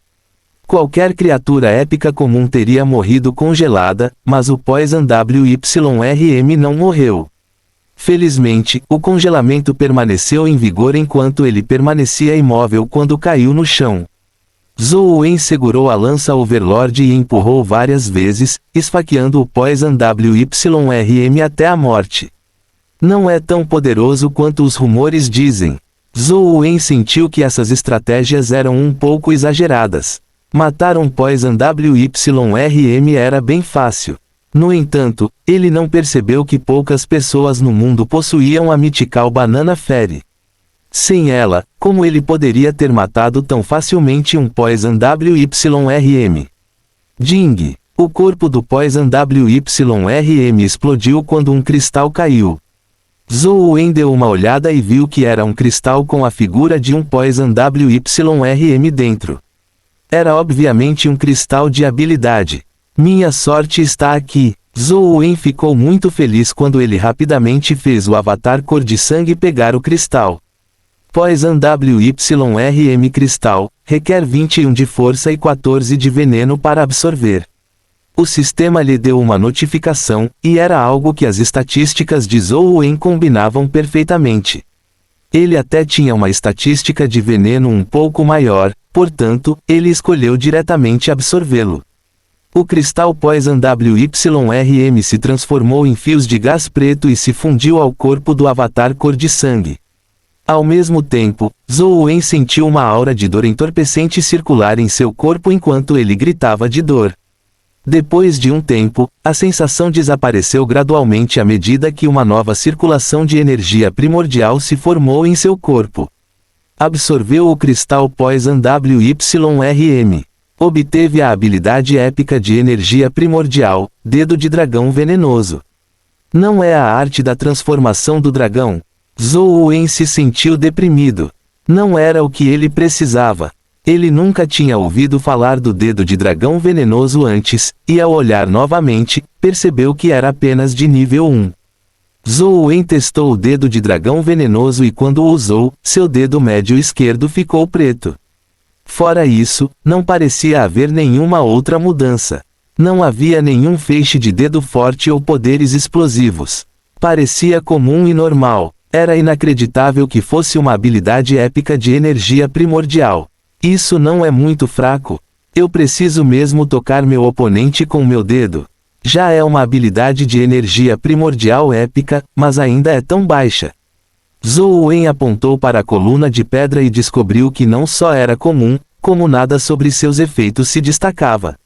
Qualquer criatura épica comum teria morrido congelada, mas o Poison WYRM não morreu. Felizmente, o congelamento permaneceu em vigor enquanto ele permanecia imóvel quando caiu no chão. Zhou Wen segurou a lança Overlord e empurrou várias vezes, esfaqueando o Poison WYRM até a morte. Não é tão poderoso quanto os rumores dizem. Zhou Wen sentiu que essas estratégias eram um pouco exageradas. Matar um Poison WYRM era bem fácil. No entanto, ele não percebeu que poucas pessoas no mundo possuíam a Mythical Banana Fairy. Sem ela, como ele poderia ter matado tão facilmente um Poison WYRM? Ding! O corpo do Poison WYRM explodiu quando um cristal caiu. Zhou Wen deu uma olhada e viu que era um cristal com a figura de um Poison WYRM dentro. Era obviamente um cristal de habilidade. Minha sorte está aqui. Zhou Wen ficou muito feliz quando ele rapidamente fez o avatar cor de sangue pegar o cristal. Poison WYRM Cristal, requer 21 de força e 14 de veneno para absorver. O sistema lhe deu uma notificação, e era algo que as estatísticas de Zhou Wen combinavam perfeitamente. Ele até tinha uma estatística de veneno um pouco maior, portanto, ele escolheu diretamente absorvê-lo. O cristal Poison WYRM se transformou em fios de gás preto e se fundiu ao corpo do avatar cor de sangue. Ao mesmo tempo, Zhou Wen sentiu uma aura de dor entorpecente circular em seu corpo enquanto ele gritava de dor. Depois de um tempo, a sensação desapareceu gradualmente à medida que uma nova circulação de energia primordial se formou em seu corpo. Absorveu o cristal Poison WYRM. Obteve a habilidade épica de energia primordial, Dedo de Dragão Venenoso. Não é a arte da transformação do dragão. Zhou Wen se sentiu deprimido. Não era o que ele precisava. Ele nunca tinha ouvido falar do Dedo de Dragão Venenoso antes, e ao olhar novamente, percebeu que era apenas de nível 1. Zhou Wen testou o Dedo de Dragão Venenoso e quando o usou, seu dedo médio esquerdo ficou preto. Fora isso, não parecia haver nenhuma outra mudança. Não havia nenhum feixe de dedo forte ou poderes explosivos. Parecia comum e normal. Era inacreditável que fosse uma habilidade épica de energia primordial. Isso não é muito fraco. Eu preciso mesmo tocar meu oponente com meu dedo. Já é uma habilidade de energia primordial épica, mas ainda é tão baixa. Zhou Wen apontou para a coluna de pedra e descobriu que não só era comum, como nada sobre seus efeitos se destacava.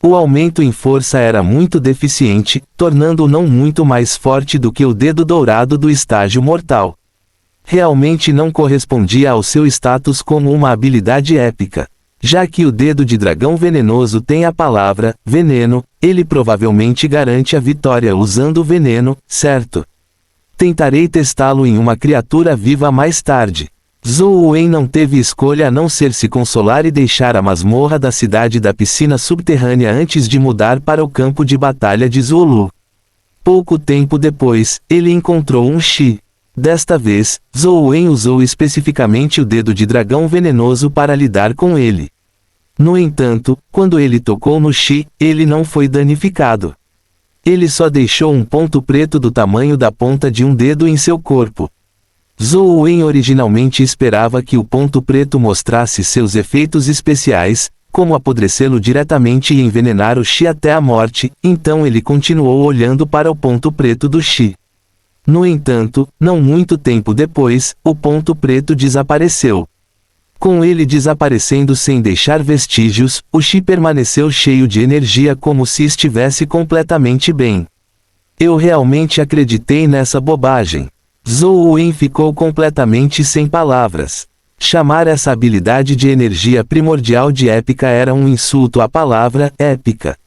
O aumento em força era muito deficiente, tornando-o não muito mais forte do que o dedo dourado do estágio mortal. Realmente não correspondia ao seu status como uma habilidade épica. Já que o Dedo de Dragão Venenoso tem a palavra veneno, ele provavelmente garante a vitória usando o veneno, certo? Tentarei testá-lo em uma criatura viva mais tarde. Zhou Wen não teve escolha a não ser se consolar e deixar a masmorra da cidade da piscina subterrânea antes de mudar para o campo de batalha de Zhuolu. Pouco tempo depois, ele encontrou um Shi. Desta vez, Zhou Wen usou especificamente o dedo de dragão venenoso para lidar com ele. No entanto, quando ele tocou no Shi, ele não foi danificado. Ele só deixou um ponto preto do tamanho da ponta de um dedo em seu corpo. Zhou Wen originalmente esperava que o ponto preto mostrasse seus efeitos especiais, como apodrecê-lo diretamente e envenenar o Shi até a morte, então ele continuou olhando para o ponto preto do Shi. No entanto, não muito tempo depois, o ponto preto desapareceu. Com ele desaparecendo sem deixar vestígios, o Shi permaneceu cheio de energia como se estivesse completamente bem. Eu realmente acreditei nessa bobagem. Zhou Wen ficou completamente sem palavras. Chamar essa habilidade de energia primordial de épica era um insulto à palavra épica.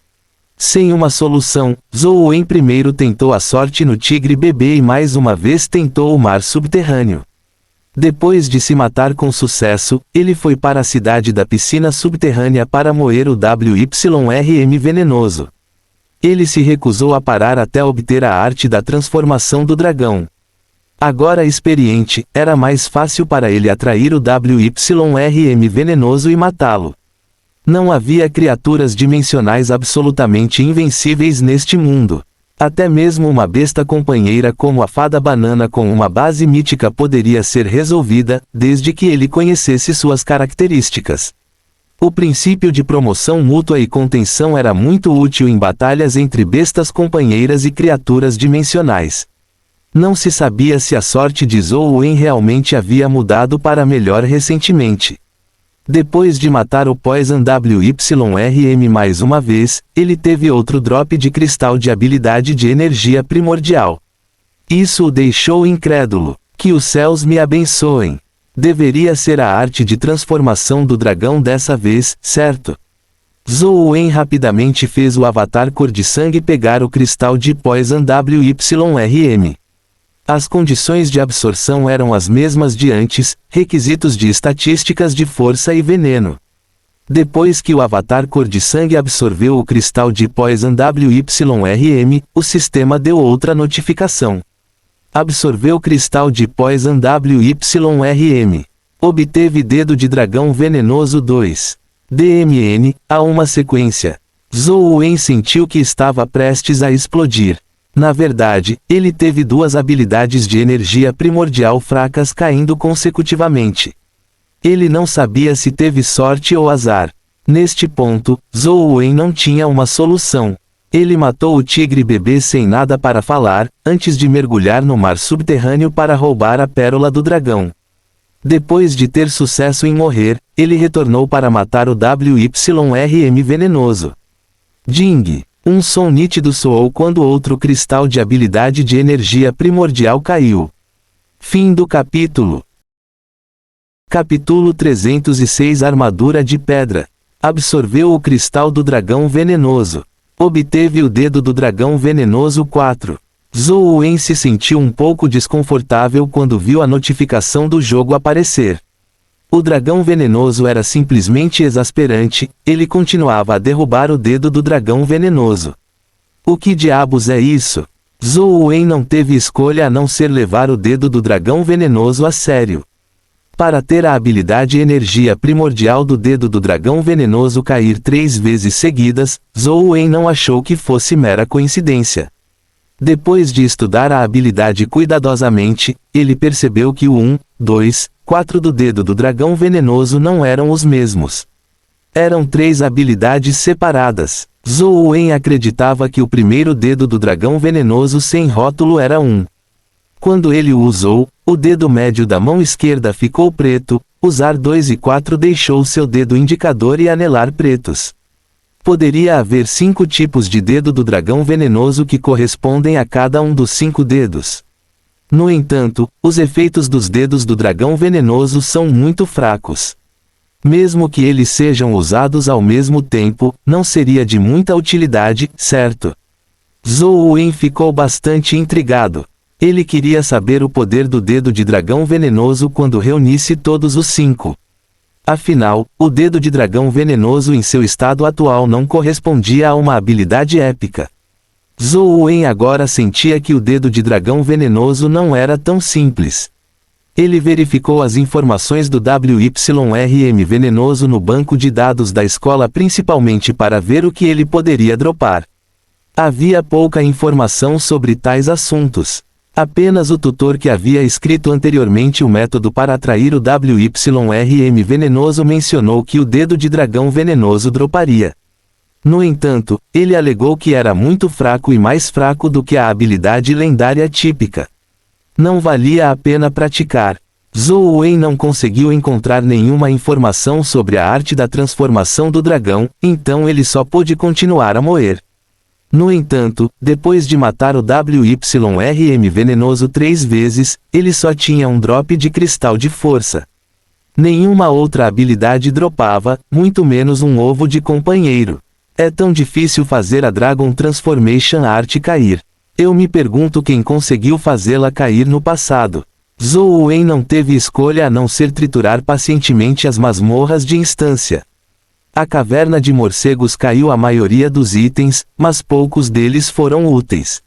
Sem uma solução, Zhou Wen primeiro tentou a sorte no tigre bebê e mais uma vez tentou o mar subterrâneo. Depois de se matar com sucesso, ele foi para a cidade da piscina subterrânea para moer o WYRM venenoso. Ele se recusou a parar até obter a arte da transformação do dragão. Agora experiente, era mais fácil para ele atrair o WYRM venenoso e matá-lo. Não havia criaturas dimensionais absolutamente invencíveis neste mundo. Até mesmo uma besta companheira como a fada banana com uma base mítica poderia ser resolvida, desde que ele conhecesse suas características. O princípio de promoção mútua e contenção era muito útil em batalhas entre bestas companheiras e criaturas dimensionais. Não se sabia se a sorte de Zhou Wen realmente havia mudado para melhor recentemente. Depois de matar o Poison WYRM mais uma vez, ele teve outro drop de cristal de habilidade de energia primordial. Isso o deixou incrédulo. Que os céus me abençoem. Deveria ser a arte de transformação do dragão dessa vez, certo? Zhou Wen rapidamente fez o avatar cor de sangue pegar o cristal de Poison WYRM. As condições de absorção eram as mesmas de antes, requisitos de estatísticas de força e veneno. Depois que o avatar cor de sangue absorveu o cristal de Poison WYRM, o sistema deu outra notificação. Absorveu cristal de Poison WYRM. Obteve dedo de dragão venenoso 2. DMN, a uma sequência. Zhou Wen sentiu que estava prestes a explodir. Na verdade, ele teve duas habilidades de energia primordial fracas caindo consecutivamente. Ele não sabia se teve sorte ou azar. Neste ponto, Zhou Wen não tinha uma solução. Ele matou o tigre bebê sem nada para falar, antes de mergulhar no mar subterrâneo para roubar a pérola do dragão. Depois de ter sucesso em morrer, ele retornou para matar o WYRM venenoso. Ding! Um som nítido soou quando outro cristal de habilidade de energia primordial caiu. Fim do capítulo. Capítulo 306 Armadura de Pedra. Absorveu o cristal do dragão venenoso. Obteve o dedo do dragão venenoso 4. Zhou Wen se sentiu um pouco desconfortável quando viu a notificação do jogo aparecer. O dragão venenoso era simplesmente exasperante, ele continuava a derrubar o dedo do dragão venenoso. O que diabos é isso? Zhou Wen não teve escolha a não ser levar o dedo do dragão venenoso a sério. Para ter a habilidade energia primordial do dedo do dragão venenoso cair 3 vezes seguidas, Zhou Wen não achou que fosse mera coincidência. Depois de estudar a habilidade cuidadosamente, ele percebeu que o 1, 2, 4 do dedo do dragão venenoso não eram os mesmos. Eram 3 habilidades separadas. Zhou Wen acreditava que o primeiro dedo do dragão venenoso sem rótulo era 1. Quando ele o usou, o dedo médio da mão esquerda ficou preto, usar 2 e 4 deixou seu dedo indicador e anelar pretos. Poderia haver 5 tipos de dedo do dragão venenoso que correspondem a cada um dos 5 dedos. No entanto, os efeitos dos dedos do dragão venenoso são muito fracos. Mesmo que eles sejam usados ao mesmo tempo, não seria de muita utilidade, certo? Zhou Wen ficou bastante intrigado. Ele queria saber o poder do dedo de dragão venenoso quando reunisse todos os 5. Afinal, o dedo de dragão venenoso em seu estado atual não correspondia a uma habilidade épica. Zhou Wen agora sentia que o dedo de dragão venenoso não era tão simples. Ele verificou as informações do WYRM venenoso no banco de dados da escola principalmente para ver o que ele poderia dropar. Havia pouca informação sobre tais assuntos. Apenas o tutor que havia escrito anteriormente o método para atrair o WYRM venenoso mencionou que o dedo de dragão venenoso droparia. No entanto, ele alegou que era muito fraco e mais fraco do que a habilidade lendária típica. Não valia a pena praticar. Zhou Wen não conseguiu encontrar nenhuma informação sobre a arte da transformação do dragão, então ele só pôde continuar a moer. No entanto, depois de matar o WYRM venenoso 3 vezes, ele só tinha um drop de cristal de força. Nenhuma outra habilidade dropava, muito menos um ovo de companheiro. É tão difícil fazer a Dragon Transformation Art cair. Eu me pergunto quem conseguiu fazê-la cair no passado. Zhou Wen não teve escolha a não ser triturar pacientemente as masmorras de instância. A caverna de morcegos caiu a maioria dos itens, mas poucos deles foram úteis.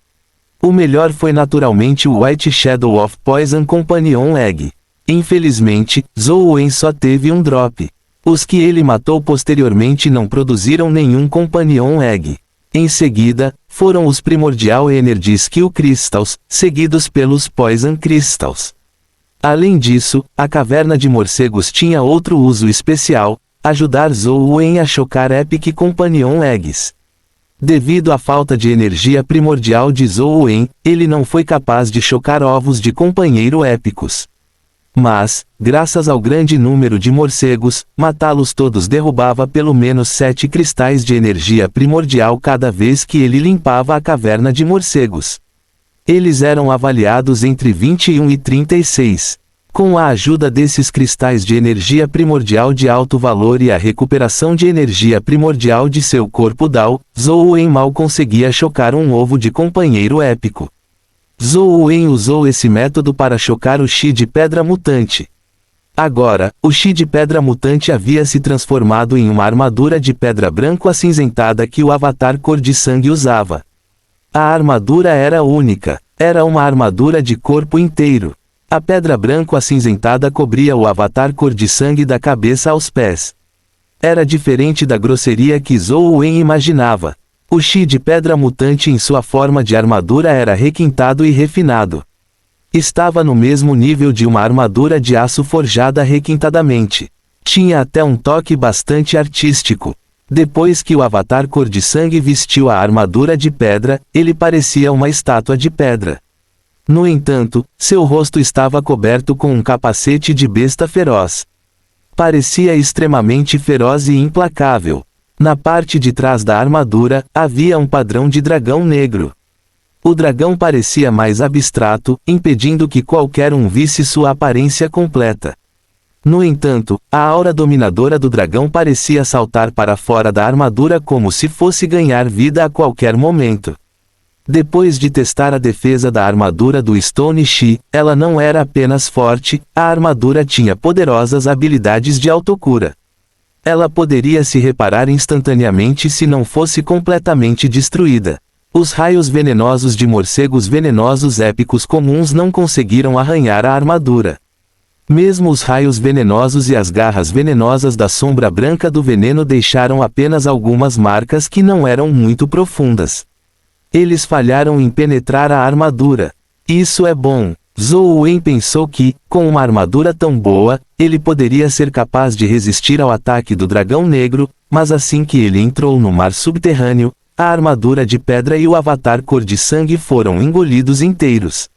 O melhor foi naturalmente o White Shadow of Poison Companion Egg. Infelizmente, Zhou Wen só teve um drop. Os que ele matou posteriormente não produziram nenhum Companion Egg. Em seguida, foram os Primordial Energy Skill Crystals, seguidos pelos Poison Crystals. Além disso, a caverna de morcegos tinha outro uso especial, ajudar Zhou Wen a chocar Epic Companion Eggs. Devido à falta de energia primordial de Zhou Wen, ele não foi capaz de chocar ovos de companheiro épicos. Mas, graças ao grande número de morcegos, matá-los todos derrubava pelo menos 7 cristais de energia primordial cada vez que ele limpava a caverna de morcegos. Eles eram avaliados entre 21 e 36. Com a ajuda desses cristais de energia primordial de alto valor e a recuperação de energia primordial de seu corpo Dao, Zhou Wen mal conseguia chocar um ovo de companheiro épico. Zhou Wen usou esse método para chocar o Chi de Pedra Mutante. Agora, o Chi de Pedra Mutante havia se transformado em uma armadura de pedra branco acinzentada que o avatar cor de sangue usava. A armadura era única. Era uma armadura de corpo inteiro. A pedra branco acinzentada cobria o avatar cor de sangue da cabeça aos pés. Era diferente da grosseria que Zhou Wen imaginava. O Chi de Pedra Mutante em sua forma de armadura era requintado e refinado. Estava no mesmo nível de uma armadura de aço forjada requintadamente. Tinha até um toque bastante artístico. Depois que o avatar cor de sangue vestiu a armadura de pedra, ele parecia uma estátua de pedra. No entanto, seu rosto estava coberto com um capacete de besta feroz. Parecia extremamente feroz e implacável. Na parte de trás da armadura, havia um padrão de dragão negro. O dragão parecia mais abstrato, impedindo que qualquer um visse sua aparência completa. No entanto, a aura dominadora do dragão parecia saltar para fora da armadura como se fosse ganhar vida a qualquer momento. Depois de testar a defesa da armadura do Stone Chi, ela não era apenas forte, a armadura tinha poderosas habilidades de autocura. Ela poderia se reparar instantaneamente se não fosse completamente destruída. Os raios venenosos de morcegos venenosos épicos comuns não conseguiram arranhar a armadura. Mesmo os raios venenosos e as garras venenosas da sombra branca do veneno deixaram apenas algumas marcas que não eram muito profundas. Eles falharam em penetrar a armadura. Isso é bom. Zhou Wen pensou que, com uma armadura tão boa, ele poderia ser capaz de resistir ao ataque do dragão negro, mas assim que ele entrou no mar subterrâneo, a armadura de pedra e o avatar cor de sangue foram engolidos inteiros.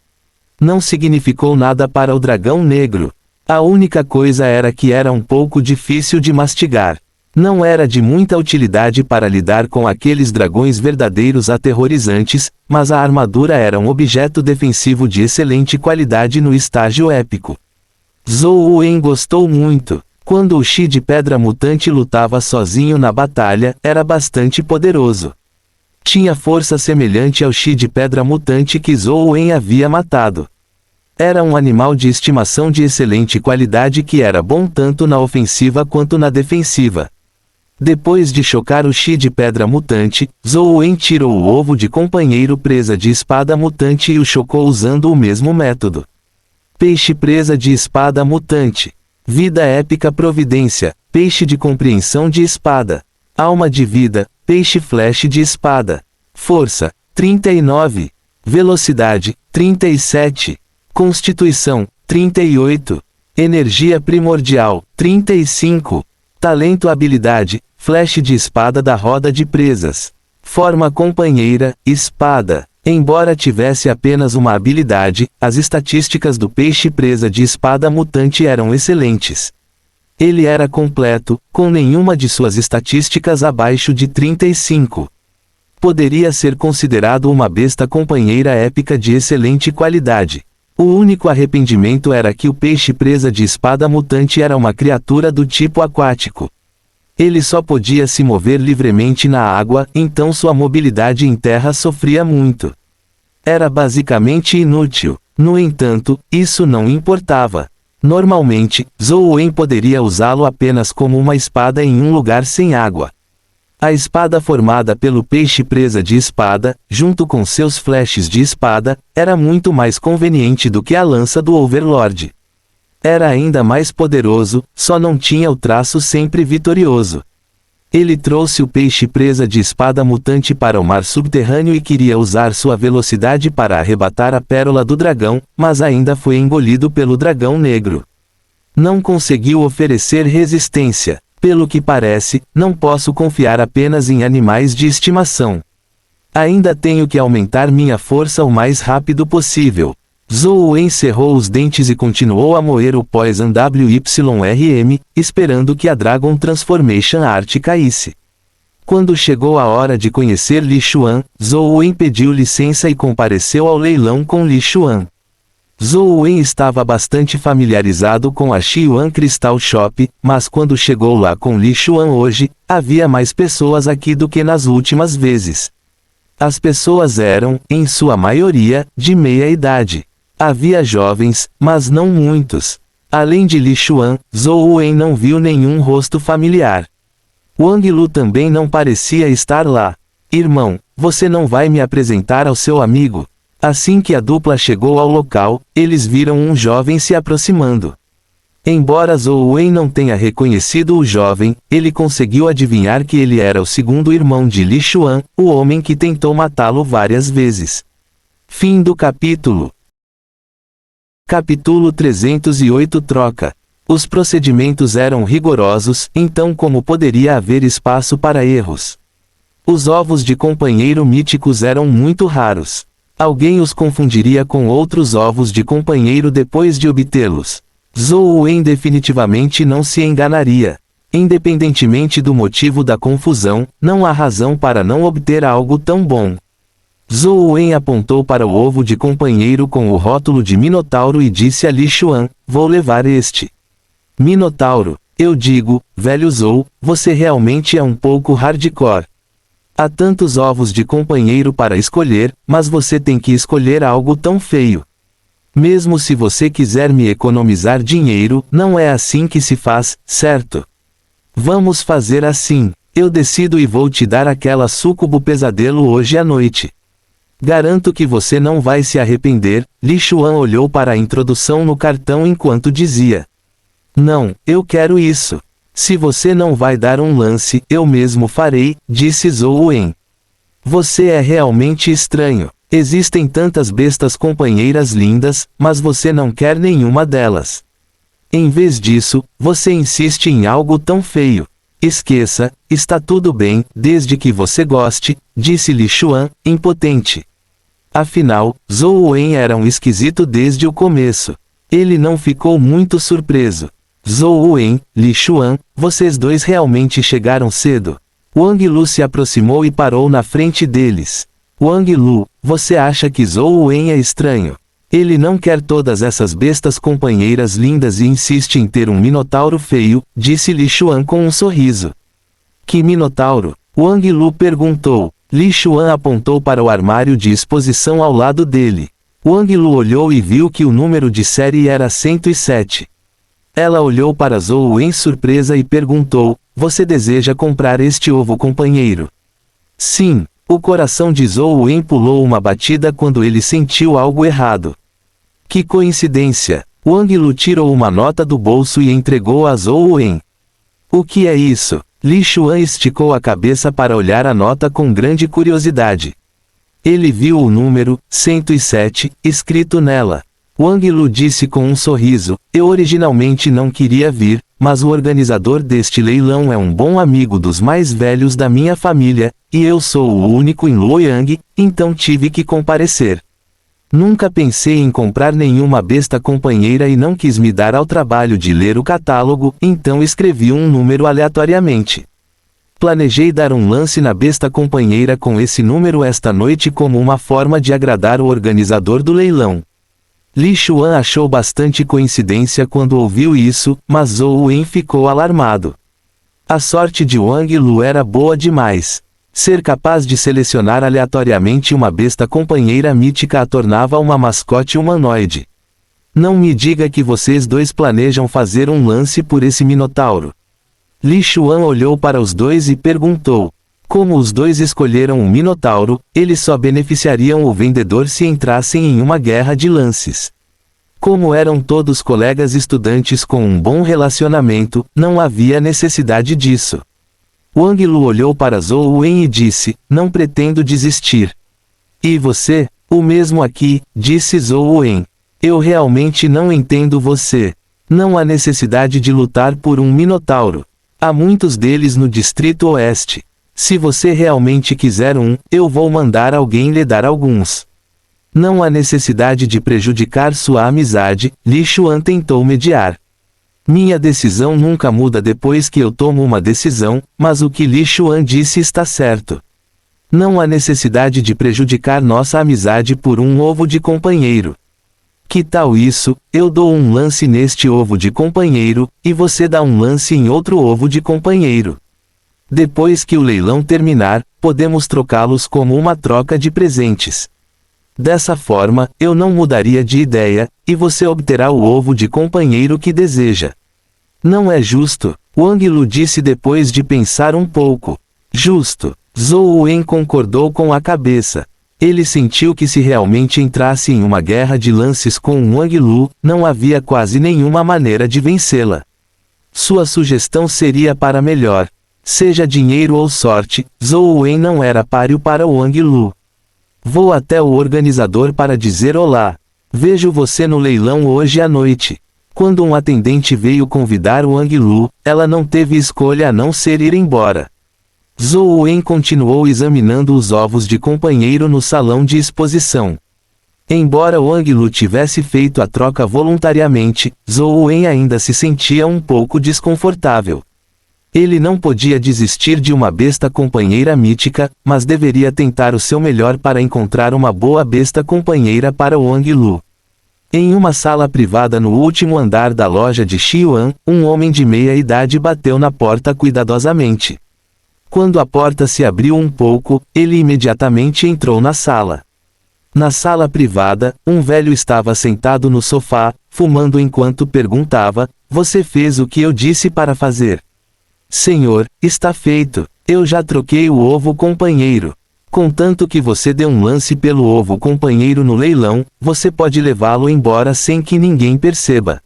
Não significou nada para o dragão negro. A única coisa era que era um pouco difícil de mastigar. Não era de muita utilidade para lidar com aqueles dragões verdadeiros aterrorizantes, mas a armadura era um objeto defensivo de excelente qualidade no estágio épico. Zhou Wen gostou muito. Quando o Chi de Pedra Mutante lutava sozinho na batalha, era bastante poderoso. Tinha força semelhante ao Chi de pedra mutante que Zhou Wen havia matado. Era um animal de estimação de excelente qualidade que era bom tanto na ofensiva quanto na defensiva. Depois de chocar o Chi de pedra mutante, Zhou Wen tirou o ovo de companheiro presa de espada mutante e o chocou usando o mesmo método. Peixe presa de espada mutante. Vida épica providência, peixe de compreensão de espada. Alma de vida, peixe flash de espada. Força, 39. Velocidade, 37. Constituição, 38. Energia primordial, 35. Talento habilidade, flash de espada da roda de presas. Forma companheira, espada. Embora tivesse apenas uma habilidade, as estatísticas do peixe presa de espada mutante eram excelentes. Ele era completo, com nenhuma de suas estatísticas abaixo de 35. Poderia ser considerado uma besta companheira épica de excelente qualidade. O único arrependimento era que o peixe presa de espada mutante era uma criatura do tipo aquático. Ele só podia se mover livremente na água, então sua mobilidade em terra sofria muito. Era basicamente inútil. No entanto, isso não importava. Normalmente, Zhou Wen poderia usá-lo apenas como uma espada em um lugar sem água. A espada formada pelo peixe presa de espada, junto com seus flashes de espada, era muito mais conveniente do que a lança do Overlord. Era ainda mais poderoso, só não tinha o traço sempre vitorioso. Ele trouxe o peixe presa de espada mutante para o mar subterrâneo e queria usar sua velocidade para arrebatar a pérola do dragão, mas ainda foi engolido pelo dragão negro. Não conseguiu oferecer resistência. Pelo que parece, não posso confiar apenas em animais de estimação. Ainda tenho que aumentar minha força o mais rápido possível. Zhou Wen cerrou os dentes e continuou a moer o Poison WYRM, esperando que a Dragon Transformation Art caísse. Quando chegou a hora de conhecer Li Xuan, Zhou Wen pediu licença e compareceu ao leilão com Li Xuan. Zhou Wen estava bastante familiarizado com a Xi'an Crystal Shop, mas quando chegou lá com Li Xuan hoje, havia mais pessoas aqui do que nas últimas vezes. As pessoas eram, em sua maioria, de meia idade. Havia jovens, mas não muitos. Além de Li Xuan, Zhou Wen não viu nenhum rosto familiar. Wang Lu também não parecia estar lá. Irmão, você não vai me apresentar ao seu amigo? Assim que a dupla chegou ao local, eles viram um jovem se aproximando. Embora Zhou Wen não tenha reconhecido o jovem, ele conseguiu adivinhar que ele era o segundo irmão de Li Xuan, o homem que tentou matá-lo várias vezes. Fim do capítulo. Capítulo 308 Troca. Os procedimentos eram rigorosos, então como poderia haver espaço para erros? Os ovos de companheiro míticos eram muito raros. Alguém os confundiria com outros ovos de companheiro depois de obtê-los. Zhou Wen definitivamente não se enganaria. Independentemente do motivo da confusão, não há razão para não obter algo tão bom. Zhou Wen apontou para o ovo de companheiro com o rótulo de Minotauro e disse a Li Xuan, vou levar este. Minotauro, eu digo, velho Zhou, você realmente é um pouco hardcore. Há tantos ovos de companheiro para escolher, mas você tem que escolher algo tão feio. Mesmo se você quiser me economizar dinheiro, não é assim que se faz, certo? Vamos fazer assim. Eu decido e vou te dar aquela súcubo pesadelo hoje à noite. Garanto que você não vai se arrepender. Li Xuan olhou para a introdução no cartão enquanto dizia. Não, eu quero isso. Se você não vai dar um lance, eu mesmo farei, disse Zhou Wen. Você é realmente estranho. Existem tantas bestas companheiras lindas, mas você não quer nenhuma delas. Em vez disso, você insiste em algo tão feio. Esqueça, está tudo bem, desde que você goste, disse Li Xuan, impotente. Afinal, Zhou Wen era um esquisito desde o começo. Ele não ficou muito surpreso. Zhou Wen, Li Xuan, vocês dois realmente chegaram cedo. Wang Lu se aproximou e parou na frente deles. Wang Lu, você acha que Zhou Wen é estranho? Ele não quer todas essas bestas companheiras lindas e insiste em ter um minotauro feio, disse Li Xuan com um sorriso. Que minotauro? Wang Lu perguntou. Li Xuan apontou para o armário de exposição ao lado dele. Wang Lu olhou e viu que o número de série era 107. Ela olhou para Zhou em surpresa e perguntou, você deseja comprar este ovo companheiro? Sim. O coração de Zhou Wen pulou uma batida quando ele sentiu algo errado. Que coincidência! Wang Lu tirou uma nota do bolso e entregou a Zhou Wen. O que é isso? Li Xuan esticou a cabeça para olhar a nota com grande curiosidade. Ele viu o número 107 escrito nela. Wang Lu disse com um sorriso, eu originalmente não queria vir, mas o organizador deste leilão é um bom amigo dos mais velhos da minha família, e eu sou o único em Luoyang, então tive que comparecer. Nunca pensei em comprar nenhuma besta companheira e não quis me dar ao trabalho de ler o catálogo, então escrevi um número aleatoriamente. Planejei dar um lance na besta companheira com esse número esta noite como uma forma de agradar o organizador do leilão. Li Xuan achou bastante coincidência quando ouviu isso, mas Zhou Wen ficou alarmado. A sorte de Wang Lu era boa demais. Ser capaz de selecionar aleatoriamente uma besta companheira mítica a tornava uma mascote humanoide. Não me diga que vocês dois planejam fazer um lance por esse minotauro. Li Xuan olhou para os dois e perguntou. Como os dois escolheram um minotauro, eles só beneficiariam o vendedor se entrassem em uma guerra de lances. Como eram todos colegas estudantes com um bom relacionamento, não havia necessidade disso. Wang Lu olhou para Zhou Wen e disse, não pretendo desistir. E você? O mesmo aqui, disse Zhou Wen. Eu realmente não entendo você. Não há necessidade de lutar por um minotauro. Há muitos deles no Distrito Oeste. Se você realmente quiser um, eu vou mandar alguém lhe dar alguns. Não há necessidade de prejudicar sua amizade, Li Xuan tentou mediar. Minha decisão nunca muda depois que eu tomo uma decisão, mas o que Li Xuan disse está certo. Não há necessidade de prejudicar nossa amizade por um ovo de companheiro. Que tal isso? Eu dou um lance neste ovo de companheiro, e você dá um lance em outro ovo de companheiro. Depois que o leilão terminar, podemos trocá-los como uma troca de presentes. Dessa forma, eu não mudaria de ideia, e você obterá o ovo de companheiro que deseja. Não é justo, Wang Lu disse depois de pensar um pouco. Justo. Zhou Wen concordou com a cabeça. Ele sentiu que se realmente entrasse em uma guerra de lances com Wang Lu, não havia quase nenhuma maneira de vencê-la. Sua sugestão seria para melhor. Seja dinheiro ou sorte, Zhou Wen não era páreo para Wang Lu. Vou até o organizador para dizer olá. Vejo você no leilão hoje à noite. Quando um atendente veio convidar Wang Lu, ela não teve escolha a não ser ir embora. Zhou Wen continuou examinando os ovos de companheiro no salão de exposição. Embora Wang Lu tivesse feito a troca voluntariamente, Zhou Wen ainda se sentia um pouco desconfortável. Ele não podia desistir de uma besta companheira mítica, mas deveria tentar o seu melhor para encontrar uma boa besta companheira para Wang Lu. Em uma sala privada no último andar da loja de Xiuan, um homem de meia idade bateu na porta cuidadosamente. Quando a porta se abriu um pouco, ele imediatamente entrou na sala. Na sala privada, um velho estava sentado no sofá, fumando enquanto perguntava, você fez o que eu disse para fazer? Senhor, está feito. Eu já troquei o ovo companheiro. Contanto que você dê um lance pelo ovo companheiro no leilão, você pode levá-lo embora sem que ninguém perceba.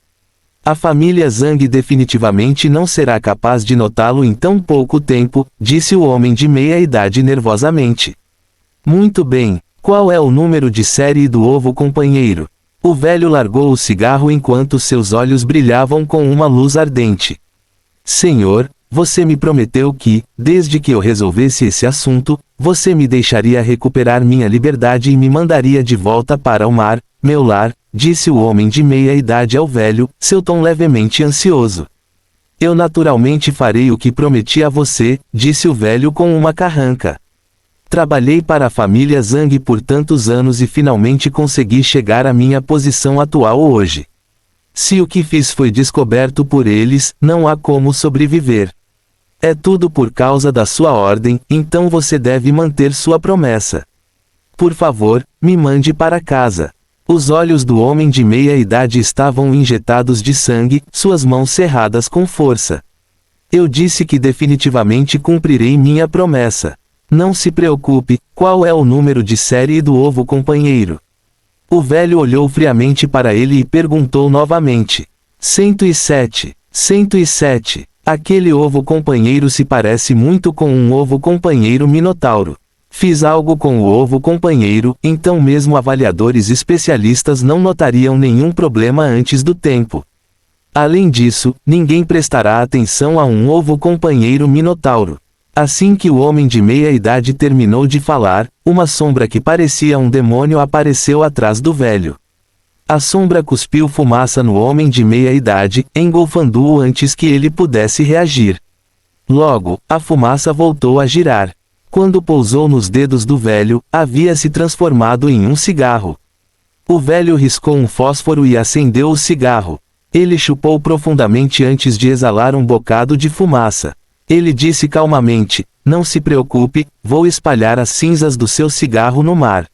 A família Zhang definitivamente não será capaz de notá-lo em tão pouco tempo, disse o homem de meia idade nervosamente. Muito bem. Qual é o número de série do ovo companheiro? O velho largou o cigarro enquanto seus olhos brilhavam com uma luz ardente. Senhor, você me prometeu que, desde que eu resolvesse esse assunto, você me deixaria recuperar minha liberdade e me mandaria de volta para o mar, meu lar, disse o homem de meia idade ao velho, seu tom levemente ansioso. Eu naturalmente farei o que prometi a você, disse o velho com uma carranca. Trabalhei para a família Zhang por tantos anos e finalmente consegui chegar à minha posição atual hoje. Se o que fiz foi descoberto por eles, não há como sobreviver. É tudo por causa da sua ordem, então você deve manter sua promessa. Por favor, me mande para casa. Os olhos do homem de meia idade estavam injetados de sangue, suas mãos cerradas com força. Eu disse que definitivamente cumprirei minha promessa. Não se preocupe, qual é o número de série do ovo companheiro? O velho olhou friamente para ele e perguntou novamente. 107. 107. Aquele ovo companheiro se parece muito com um ovo companheiro minotauro. Fiz algo com o ovo companheiro, então mesmo avaliadores especialistas não notariam nenhum problema antes do tempo. Além disso, ninguém prestará atenção a um ovo companheiro minotauro. Assim que o homem de meia idade terminou de falar, uma sombra que parecia um demônio apareceu atrás do velho. A sombra cuspiu fumaça no homem de meia idade, engolfando-o antes que ele pudesse reagir. Logo, a fumaça voltou a girar. Quando pousou nos dedos do velho, havia se transformado em um cigarro. O velho riscou um fósforo e acendeu o cigarro. Ele chupou profundamente antes de exalar um bocado de fumaça. Ele disse calmamente, não se preocupe, vou espalhar as cinzas do seu cigarro no mar.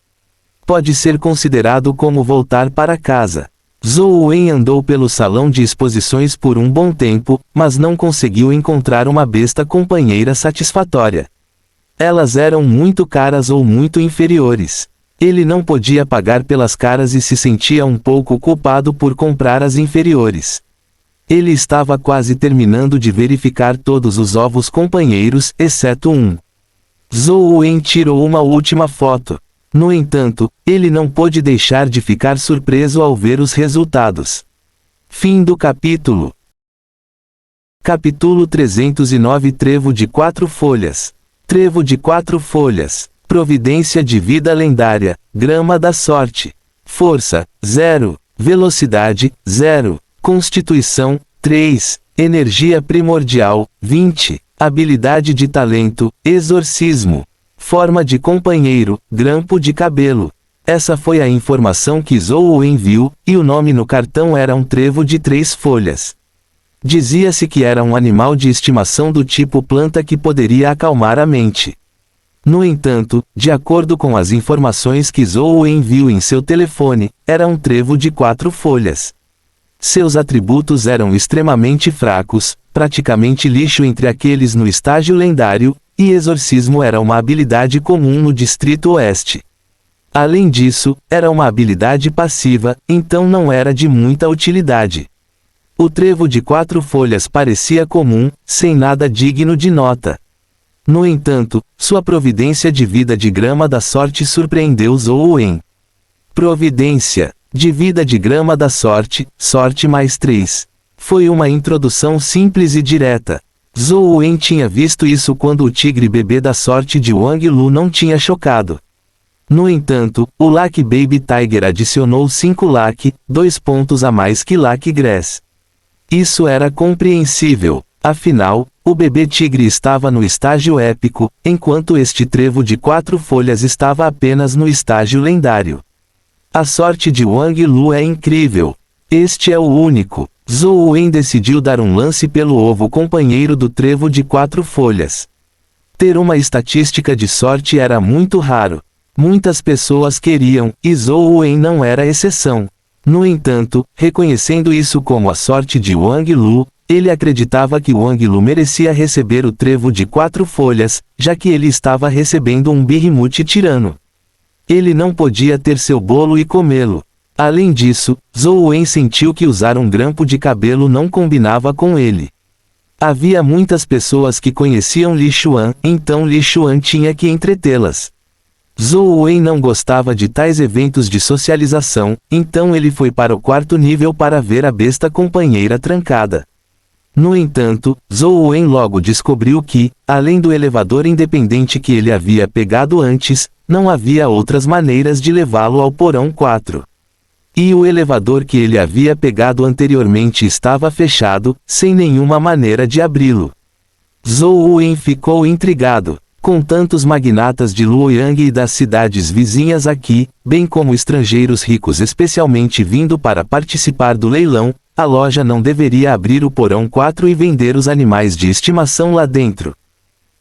Pode ser considerado como voltar para casa. Zhou Wen andou pelo salão de exposições por um bom tempo, mas não conseguiu encontrar uma besta companheira satisfatória. Elas eram muito caras ou muito inferiores. Ele não podia pagar pelas caras e se sentia um pouco culpado por comprar as inferiores. Ele estava quase terminando de verificar todos os ovos companheiros, exceto um. Zhou Wen tirou uma última foto. No entanto, ele não pôde deixar de ficar surpreso ao ver os resultados. Fim do capítulo. Capítulo 309. Trevo de 4 folhas. Trevo de 4 folhas. Providência de vida lendária, grama da sorte. Força, 0. Velocidade, 0. Constituição, 3. Energia primordial, 20. Habilidade de talento, exorcismo. Forma de companheiro, grampo de cabelo. Essa foi a informação que Zhou enviou, e o nome no cartão era um trevo de 3 folhas. Dizia-se que era um animal de estimação do tipo planta que poderia acalmar a mente. No entanto, de acordo com as informações que Zhou enviou em seu telefone, era um trevo de 4 folhas. Seus atributos eram extremamente fracos, praticamente lixo entre aqueles no estágio lendário, e exorcismo era uma habilidade comum no Distrito Oeste. Além disso, era uma habilidade passiva, então não era de muita utilidade. O trevo de 4 folhas parecia comum, sem nada digno de nota. No entanto, sua providência de vida de grama da sorte surpreendeu Zhou Wen. Providência de vida de grama da sorte, sorte mais 3. Foi uma introdução simples e direta. Zhou Wen tinha visto isso quando o tigre bebê da sorte de Wang Lu não tinha chocado. No entanto, o Lucky Baby Tiger adicionou 5 Lucky, 2 pontos a mais que Lucky Grass. Isso era compreensível. Afinal, o bebê tigre estava no estágio épico, enquanto este trevo de 4 folhas estava apenas no estágio lendário. A sorte de Wang Lu é incrível. Este é o único. Zhou Wen decidiu dar um lance pelo ovo companheiro do trevo de 4 folhas. Ter uma estatística de sorte era muito raro. Muitas pessoas queriam, e Zhou Wen não era exceção. No entanto, reconhecendo isso como a sorte de Wang Lu, ele acreditava que Wang Lu merecia receber o trevo de 4 folhas, já que ele estava recebendo um birrimute tirano. Ele não podia ter seu bolo e comê-lo. Além disso, Zhou Wen sentiu que usar um grampo de cabelo não combinava com ele. Havia muitas pessoas que conheciam Li Xuan, então Li Xuan tinha que entretê-las. Zhou Wen não gostava de tais eventos de socialização, então ele foi para o 4º nível para ver a besta companheira trancada. No entanto, Zhou Wen logo descobriu que, além do elevador independente que ele havia pegado antes, não havia outras maneiras de levá-lo ao porão 4. E o elevador que ele havia pegado anteriormente estava fechado, sem nenhuma maneira de abri-lo. Zhou Wen ficou intrigado. Com tantos magnatas de Luoyang e das cidades vizinhas aqui, bem como estrangeiros ricos especialmente vindo para participar do leilão, a loja não deveria abrir o porão 4 e vender os animais de estimação lá dentro.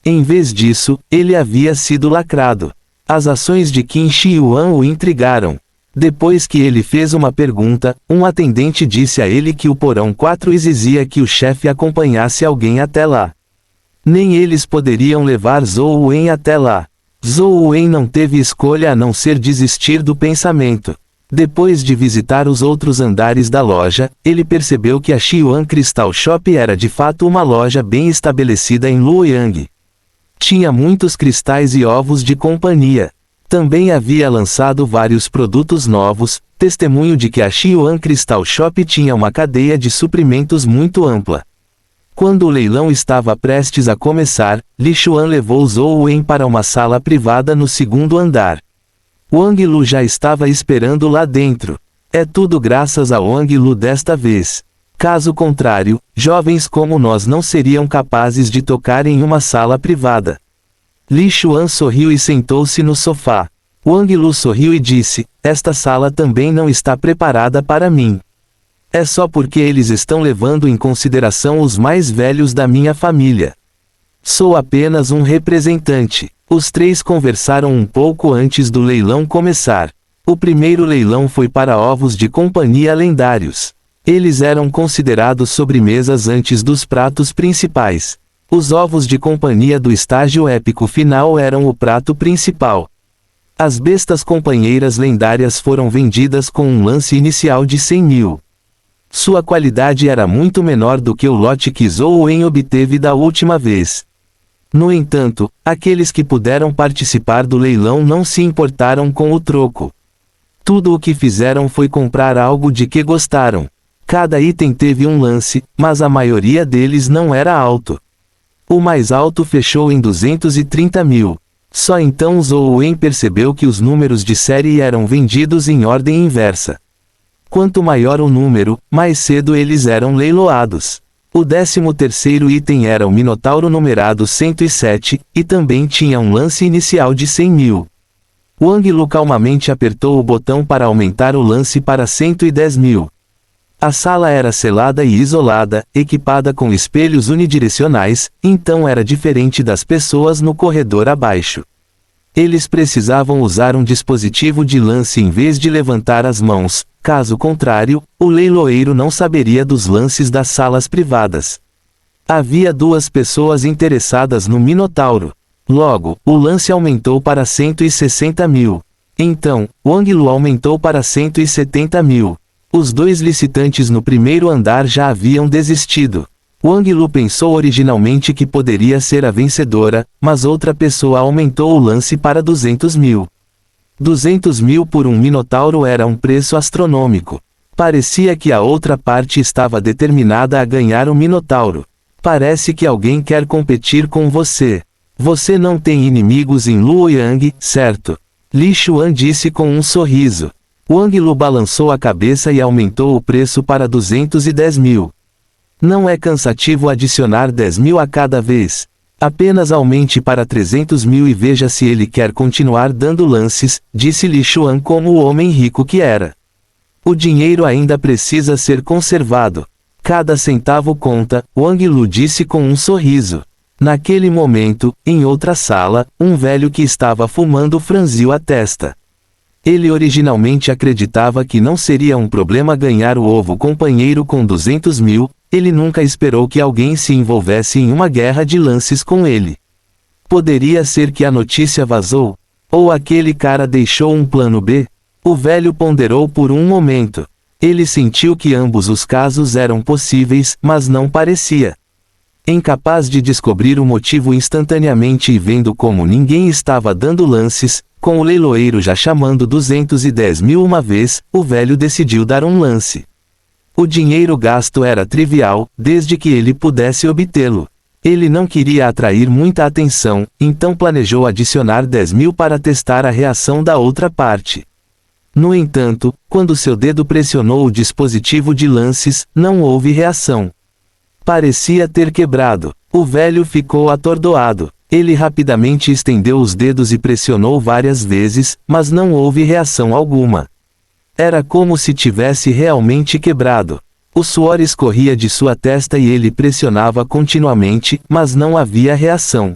Em vez disso, ele havia sido lacrado. As ações de Qin Shi Huang o intrigaram. Depois que ele fez uma pergunta, um atendente disse a ele que o porão 4 exigia que o chefe acompanhasse alguém até lá. Nem eles poderiam levar Zhou Wen até lá. Zhou Wen não teve escolha a não ser desistir do pensamento. Depois de visitar os outros andares da loja, ele percebeu que a Xi'an Crystal Shop era de fato uma loja bem estabelecida em Luoyang. Tinha muitos cristais e ovos de companhia. Também havia lançado vários produtos novos, testemunho de que a Xi'an Crystal Shop tinha uma cadeia de suprimentos muito ampla. Quando o leilão estava prestes a começar, Li Xuan levou Zhou Wen para uma sala privada no segundo andar. Wang Lu já estava esperando lá dentro. É tudo graças a Wang Lu desta vez. Caso contrário, jovens como nós não seriam capazes de tocar em uma sala privada. Li Xuan sorriu e sentou-se no sofá. Wang Lu sorriu e disse, esta sala também não está preparada para mim. É só porque eles estão levando em consideração os mais velhos da minha família. Sou apenas um representante. Os três conversaram um pouco antes do leilão começar. O primeiro leilão foi para ovos de companhia lendários. Eles eram considerados sobremesas antes dos pratos principais. Os ovos de companhia do estágio épico final eram o prato principal. As bestas companheiras lendárias foram vendidas com um lance inicial de 100 mil. Sua qualidade era muito menor do que o lote que Zhou Wen obteve da última vez. No entanto, aqueles que puderam participar do leilão não se importaram com o troco. Tudo o que fizeram foi comprar algo de que gostaram. Cada item teve um lance, mas a maioria deles não era alto. O mais alto fechou em 230 mil. Só então Zhou Wen percebeu que os números de série eram vendidos em ordem inversa. Quanto maior o número, mais cedo eles eram leiloados. O 13º item era o Minotauro numerado 107, e também tinha um lance inicial de 100 mil. Wang Lu calmamente apertou o botão para aumentar o lance para 110 mil. A sala era selada e isolada, equipada com espelhos unidirecionais, então era diferente das pessoas no corredor abaixo. Eles precisavam usar um dispositivo de lance em vez de levantar as mãos, caso contrário, o leiloeiro não saberia dos lances das salas privadas. Havia 2 pessoas interessadas no Minotauro. Logo, o lance aumentou para 160 mil. Então, Wang Lu aumentou para 170 mil. Os 2 licitantes no primeiro andar já haviam desistido. Wang Lu pensou originalmente que poderia ser a vencedora, mas outra pessoa aumentou o lance para 200 mil. 200 mil por um Minotauro era um preço astronômico. Parecia que a outra parte estava determinada a ganhar o Minotauro. Parece que alguém quer competir com você. Você não tem inimigos em Luoyang, certo? Li Xuan disse com um sorriso. Wang Lu balançou a cabeça e aumentou o preço para 210 mil. Não é cansativo adicionar 10 mil a cada vez. Apenas aumente para 300 mil e veja se ele quer continuar dando lances, disse Li Xuan como o homem rico que era. O dinheiro ainda precisa ser conservado. Cada centavo conta, Wang Lu disse com um sorriso. Naquele momento, em outra sala, um velho que estava fumando franziu a testa. Ele originalmente acreditava que não seria um problema ganhar o ovo companheiro com 200 mil, ele nunca esperou que alguém se envolvesse em uma guerra de lances com ele. Poderia ser que a notícia vazou? Ou aquele cara deixou um plano B? O velho ponderou por um momento. Ele sentiu que ambos os casos eram possíveis, mas não parecia. Incapaz de descobrir o motivo instantaneamente e vendo como ninguém estava dando lances, com o leiloeiro já chamando 210 mil uma vez, o velho decidiu dar um lance. O dinheiro gasto era trivial, desde que ele pudesse obtê-lo. Ele não queria atrair muita atenção, então planejou adicionar 10 mil para testar a reação da outra parte. No entanto, quando seu dedo pressionou o dispositivo de lances, não houve reação. Parecia ter quebrado. O velho ficou atordoado. Ele rapidamente estendeu os dedos e pressionou várias vezes, mas não houve reação alguma. Era como se tivesse realmente quebrado. O suor escorria de sua testa e ele pressionava continuamente, mas não havia reação.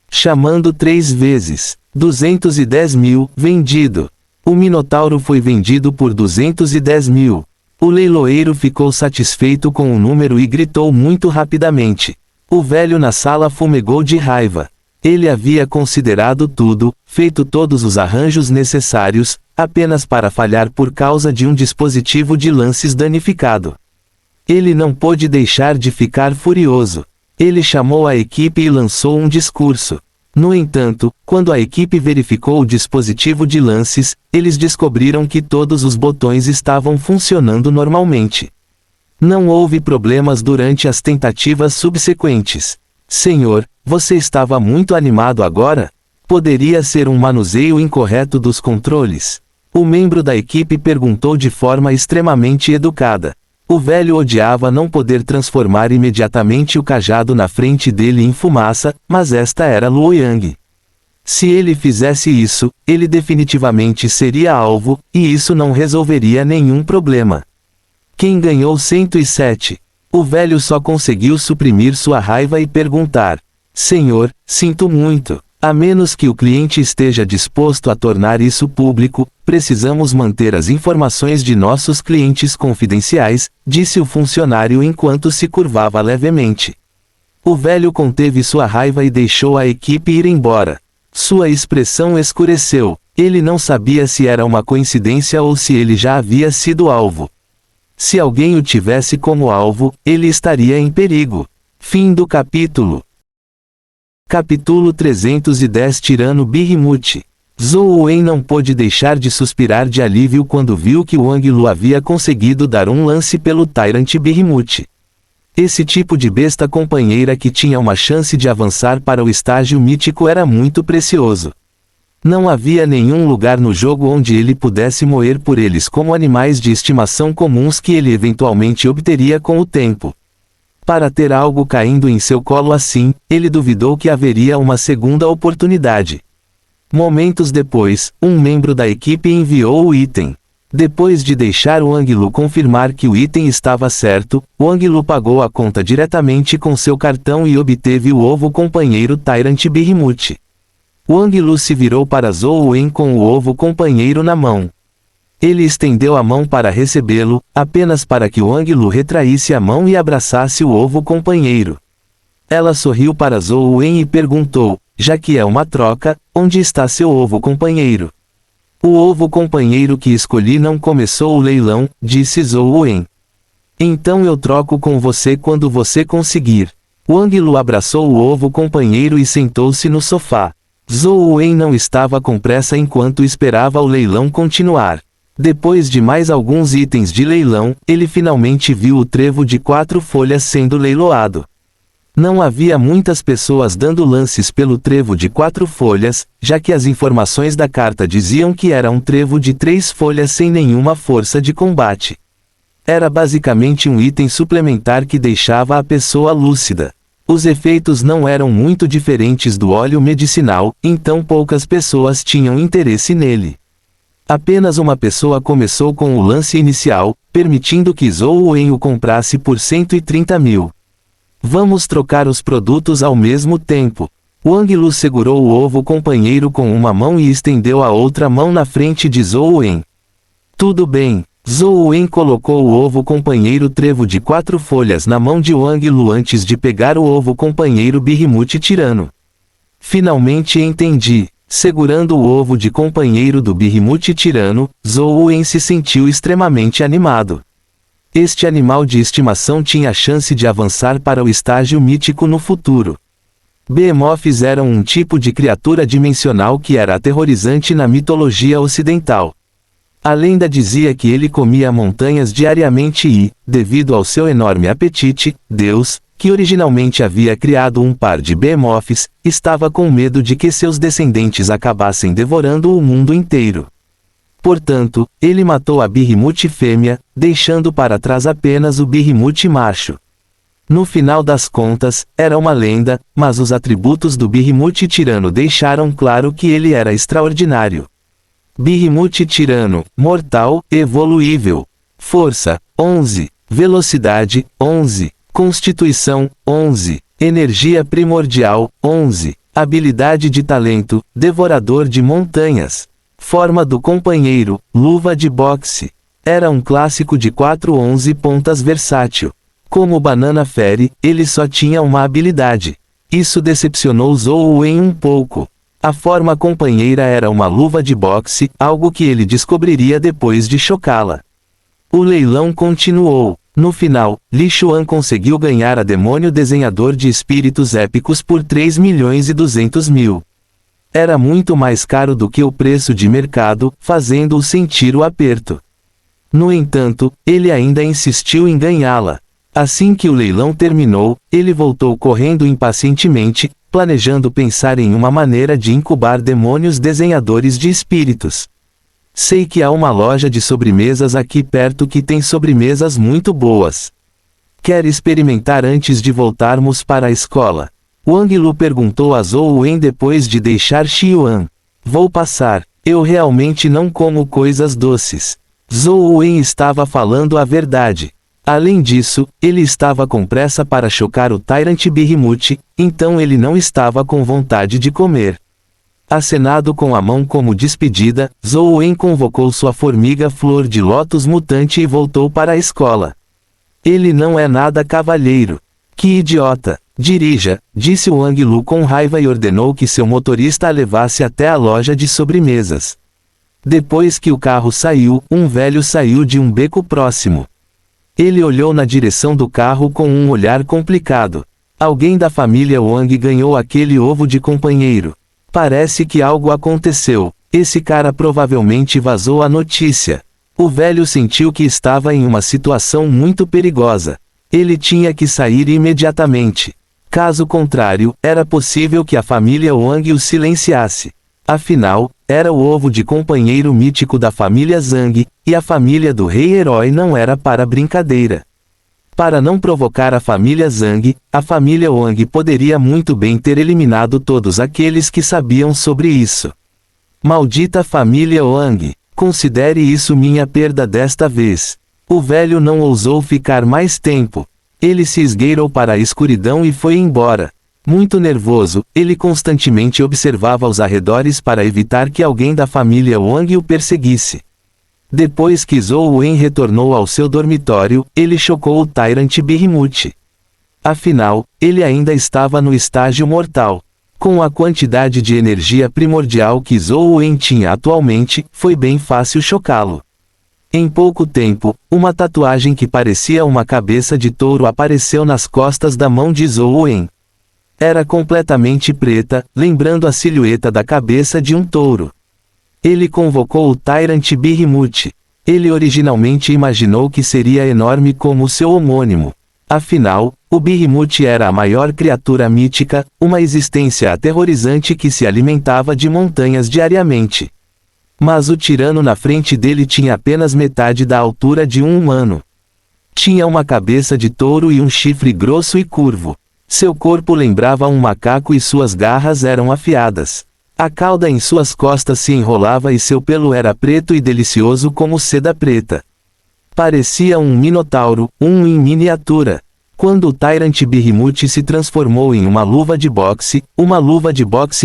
Chamando 3 vezes. 210.000, vendido. O Minotauro foi vendido por 210.000. O leiloeiro ficou satisfeito com o número e gritou muito rapidamente. O velho na sala fumegou de raiva. Ele havia considerado tudo, feito todos os arranjos necessários, apenas para falhar por causa de um dispositivo de lances danificado. Ele não pôde deixar de ficar furioso. Ele chamou a equipe e lançou um discurso. No entanto, quando a equipe verificou o dispositivo de lances, eles descobriram que todos os botões estavam funcionando normalmente. Não houve problemas durante as tentativas subsequentes. Senhor, você estava muito animado agora? Poderia ser um manuseio incorreto dos controles? O membro da equipe perguntou de forma extremamente educada. O velho odiava não poder transformar imediatamente o cajado na frente dele em fumaça, mas esta era Luo Yang. Se ele fizesse isso, ele definitivamente seria alvo, e isso não resolveria nenhum problema. Quem ganhou 107? O velho só conseguiu suprimir sua raiva e perguntar: Senhor, sinto muito. A menos que o cliente esteja disposto a tornar isso público, precisamos manter as informações de nossos clientes confidenciais, disse o funcionário enquanto se curvava levemente. O velho conteve sua raiva e deixou a equipe ir embora. Sua expressão escureceu. Ele não sabia se era uma coincidência ou se ele já havia sido alvo. Se alguém o tivesse como alvo, ele estaria em perigo. Fim do capítulo. Capítulo 310 Tirano Behemoth. Zhou Wen não pôde deixar de suspirar de alívio quando viu que Wang Lu havia conseguido dar um lance pelo Tyrant Behemoth. Esse tipo de besta companheira que tinha uma chance de avançar para o estágio mítico era muito precioso. Não havia nenhum lugar no jogo onde ele pudesse moer por eles como animais de estimação comuns que ele eventualmente obteria com o tempo. Para ter algo caindo em seu colo assim, ele duvidou que haveria uma segunda oportunidade. Momentos depois, um membro da equipe enviou o item. Depois de deixar Wang Lu confirmar que o item estava certo, Wang Lu pagou a conta diretamente com seu cartão e obteve o ovo companheiro Tyrant Behemoth. Wang Lu se virou para Zhou Wen com o ovo companheiro na mão. Ele estendeu a mão para recebê-lo, apenas para que Wang Lu retraísse a mão e abraçasse o ovo companheiro. Ela sorriu para Zhou Wen e perguntou: já que é uma troca, onde está seu ovo companheiro? O ovo companheiro que escolhi não começou o leilão, disse Zhou Wen. Então eu troco com você quando você conseguir. Wang Lu abraçou o ovo companheiro e sentou-se no sofá. Zhou Wen não estava com pressa enquanto esperava o leilão continuar. Depois de mais alguns itens de leilão, ele finalmente viu o trevo de 4 folhas sendo leiloado. Não havia muitas pessoas dando lances pelo trevo de 4 folhas, já que as informações da carta diziam que era um trevo de 3 folhas sem nenhuma força de combate. Era basicamente um item suplementar que deixava a pessoa lúcida. Os efeitos não eram muito diferentes do óleo medicinal, então poucas pessoas tinham interesse nele. Apenas uma pessoa começou com o lance inicial, permitindo que Zhou Wen o comprasse por 130.000. Vamos trocar os produtos ao mesmo tempo. Wang Lu segurou o ovo companheiro com uma mão e estendeu a outra mão na frente de Zhou Wen. Tudo bem. Zhou Wen colocou o ovo companheiro trevo de 4 folhas na mão de Wang Lu antes de pegar o ovo companheiro Behemoth Tirano. Finalmente entendi. Segurando o ovo de companheiro do Behemoth Tirano, Zhou Wen se sentiu extremamente animado. Este animal de estimação tinha a chance de avançar para o estágio mítico no futuro. Behemoths eram um tipo de criatura dimensional que era aterrorizante na mitologia ocidental. A lenda dizia que ele comia montanhas diariamente e, devido ao seu enorme apetite, Deus, que originalmente havia criado um par de Behemoths, estava com medo de que seus descendentes acabassem devorando o mundo inteiro. Portanto, ele matou a Behemoth fêmea, deixando para trás apenas o Behemoth macho. No final das contas, era uma lenda, mas os atributos do Behemoth Tirano deixaram claro que ele era extraordinário. Behemoth Tirano, mortal, evoluível. Força, 11. Velocidade, 11. Constituição, 11. Energia primordial, 11. Habilidade de talento, devorador de montanhas. Forma do companheiro, luva de boxe. Era um clássico de 4-11 pontas versátil. Como Banana Fairy, ele só tinha uma habilidade. Isso decepcionou Zou em um pouco. A forma companheira era uma luva de boxe, algo que ele descobriria depois de chocá-la. O leilão continuou. No final, Li Xuan conseguiu ganhar a Demônio Desenhador de Espíritos Épicos por 3.200.000. Era muito mais caro do que o preço de mercado, fazendo-o sentir o aperto. No entanto, ele ainda insistiu em ganhá-la. Assim que o leilão terminou, ele voltou correndo impacientemente, planejando pensar em uma maneira de incubar demônios desenhadores de espíritos. Sei que há uma loja de sobremesas aqui perto que tem sobremesas muito boas. Quer experimentar antes de voltarmos para a escola? Wang Lu perguntou a Zou Wen depois de deixar Xiuan. Vou passar. Eu realmente não como coisas doces. Zou Wen estava falando a verdade. Além disso, ele estava com pressa para chocar o Tyrant Behemoth, então ele não estava com vontade de comer. Acenado com a mão como despedida, Zou Wen convocou sua formiga flor de lótus mutante e voltou para a escola. Ele não é nada cavalheiro. Que idiota! Dirija, disse Wang Lu com raiva e ordenou que seu motorista a levasse até a loja de sobremesas. Depois que o carro saiu, um velho saiu de um beco próximo. Ele olhou na direção do carro com um olhar complicado. Alguém da família Wang ganhou aquele ovo de companheiro. Parece que algo aconteceu. Esse cara provavelmente vazou a notícia. O velho sentiu que estava em uma situação muito perigosa. Ele tinha que sair imediatamente. Caso contrário, era possível que a família Wang o silenciasse. Afinal, era o ovo de companheiro mítico da família Zhang, e a família do rei-herói não era para brincadeira. Para não provocar a família Zhang, a família Wang poderia muito bem ter eliminado todos aqueles que sabiam sobre isso. Maldita família Wang! Considere isso minha perda desta vez. O velho não ousou ficar mais tempo. Ele se esgueirou para a escuridão e foi embora. Muito nervoso, ele constantemente observava os arredores para evitar que alguém da família Wang o perseguisse. Depois que Zou Wen retornou ao seu dormitório, ele chocou o Tyrant Behemoth. Afinal, ele ainda estava no estágio mortal. Com a quantidade de energia primordial que Zou Wen tinha atualmente, foi bem fácil chocá-lo. Em pouco tempo, uma tatuagem que parecia uma cabeça de touro apareceu nas costas da mão de Zou Wen. Era completamente preta, lembrando a silhueta da cabeça de um touro. Ele convocou o Tyrant Behemoth. Ele originalmente imaginou que seria enorme como seu homônimo. Afinal, o Behemoth era a maior criatura mítica, uma existência aterrorizante que se alimentava de montanhas diariamente. Mas o tirano na frente dele tinha apenas metade da altura de um humano. Tinha uma cabeça de touro e um chifre grosso e curvo. Seu corpo lembrava um macaco e suas garras eram afiadas. A cauda em suas costas se enrolava e seu pelo era preto e delicioso como seda preta. Parecia um minotauro, um em miniatura. Quando o Tyrant Behemoth se transformou em uma luva de boxe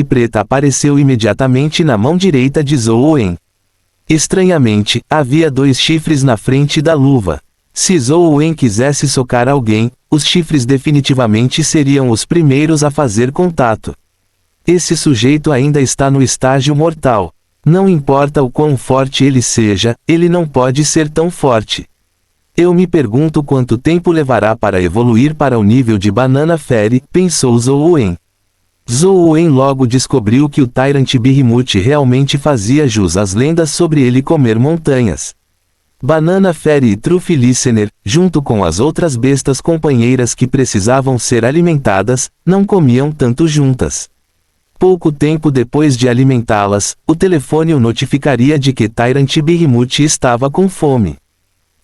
preta apareceu imediatamente na mão direita de Zou Wen. Estranhamente, havia 2 chifres na frente da luva. Se Zou Wen quisesse socar alguém, os chifres definitivamente seriam os primeiros a fazer contato. Esse sujeito ainda está no estágio mortal. Não importa o quão forte ele seja, ele não pode ser tão forte. Eu me pergunto quanto tempo levará para evoluir para o nível de Banana Fairy, pensou Zou Wen. Zou Wen logo descobriu que o Tyrant Behemoth realmente fazia jus às lendas sobre ele comer montanhas. Banana Fairy e Truffle Listener, junto com as outras bestas companheiras que precisavam ser alimentadas, não comiam tanto juntas. Pouco tempo depois de alimentá-las, o telefone o notificaria de que Tyrant Behemoth estava com fome.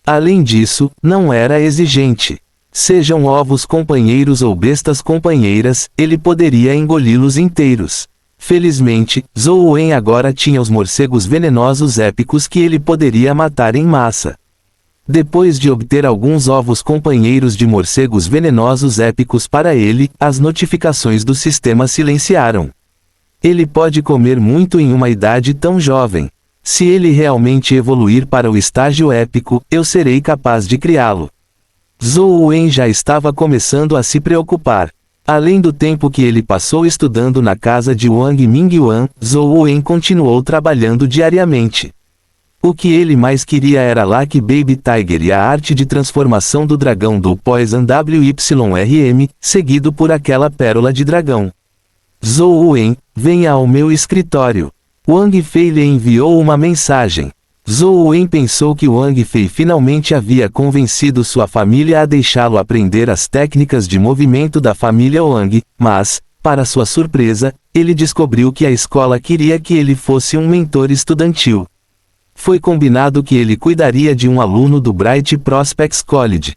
Além disso, não era exigente. Sejam ovos companheiros ou bestas companheiras, ele poderia engoli-los inteiros. Felizmente, Zou Wen agora tinha os morcegos venenosos épicos que ele poderia matar em massa. Depois de obter alguns ovos companheiros de morcegos venenosos épicos para ele, as notificações do sistema silenciaram. Ele pode comer muito em uma idade tão jovem. Se ele realmente evoluir para o estágio épico, eu serei capaz de criá-lo. Zhou Wen já estava começando a se preocupar. Além do tempo que ele passou estudando na casa de Wang Mingyuan, Zhou Wen continuou trabalhando diariamente. O que ele mais queria era Lucky Baby Tiger e a arte de transformação do dragão do Poison WYRM, seguido por aquela pérola de dragão. Zhou Wen, venha ao meu escritório. Wang Fei lhe enviou uma mensagem. Zhou Wen pensou que Wang Fei finalmente havia convencido sua família a deixá-lo aprender as técnicas de movimento da família Wang, mas, para sua surpresa, ele descobriu que a escola queria que ele fosse um mentor estudantil. Foi combinado que ele cuidaria de um aluno do Bright Prospects College.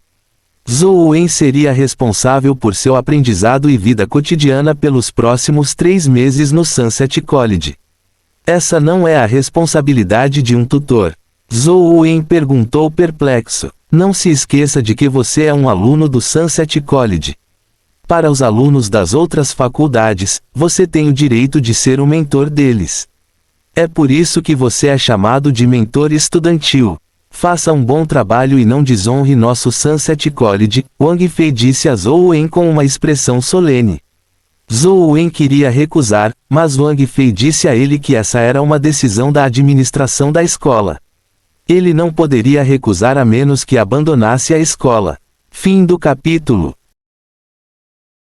Zhou Wen seria responsável por seu aprendizado e vida cotidiana pelos próximos 3 meses no Sunset College. Essa não é a responsabilidade de um tutor. Zhou Wen perguntou perplexo. Não se esqueça de que você é um aluno do Sunset College. Para os alunos das outras faculdades, você tem o direito de ser o mentor deles. É por isso que você é chamado de mentor estudantil. Faça um bom trabalho e não desonre nosso Sunset College, Wang Fei disse a Zhou Wen com uma expressão solene. Zhou Wen queria recusar, mas Wang Fei disse a ele que essa era uma decisão da administração da escola. Ele não poderia recusar a menos que abandonasse a escola. Fim do capítulo.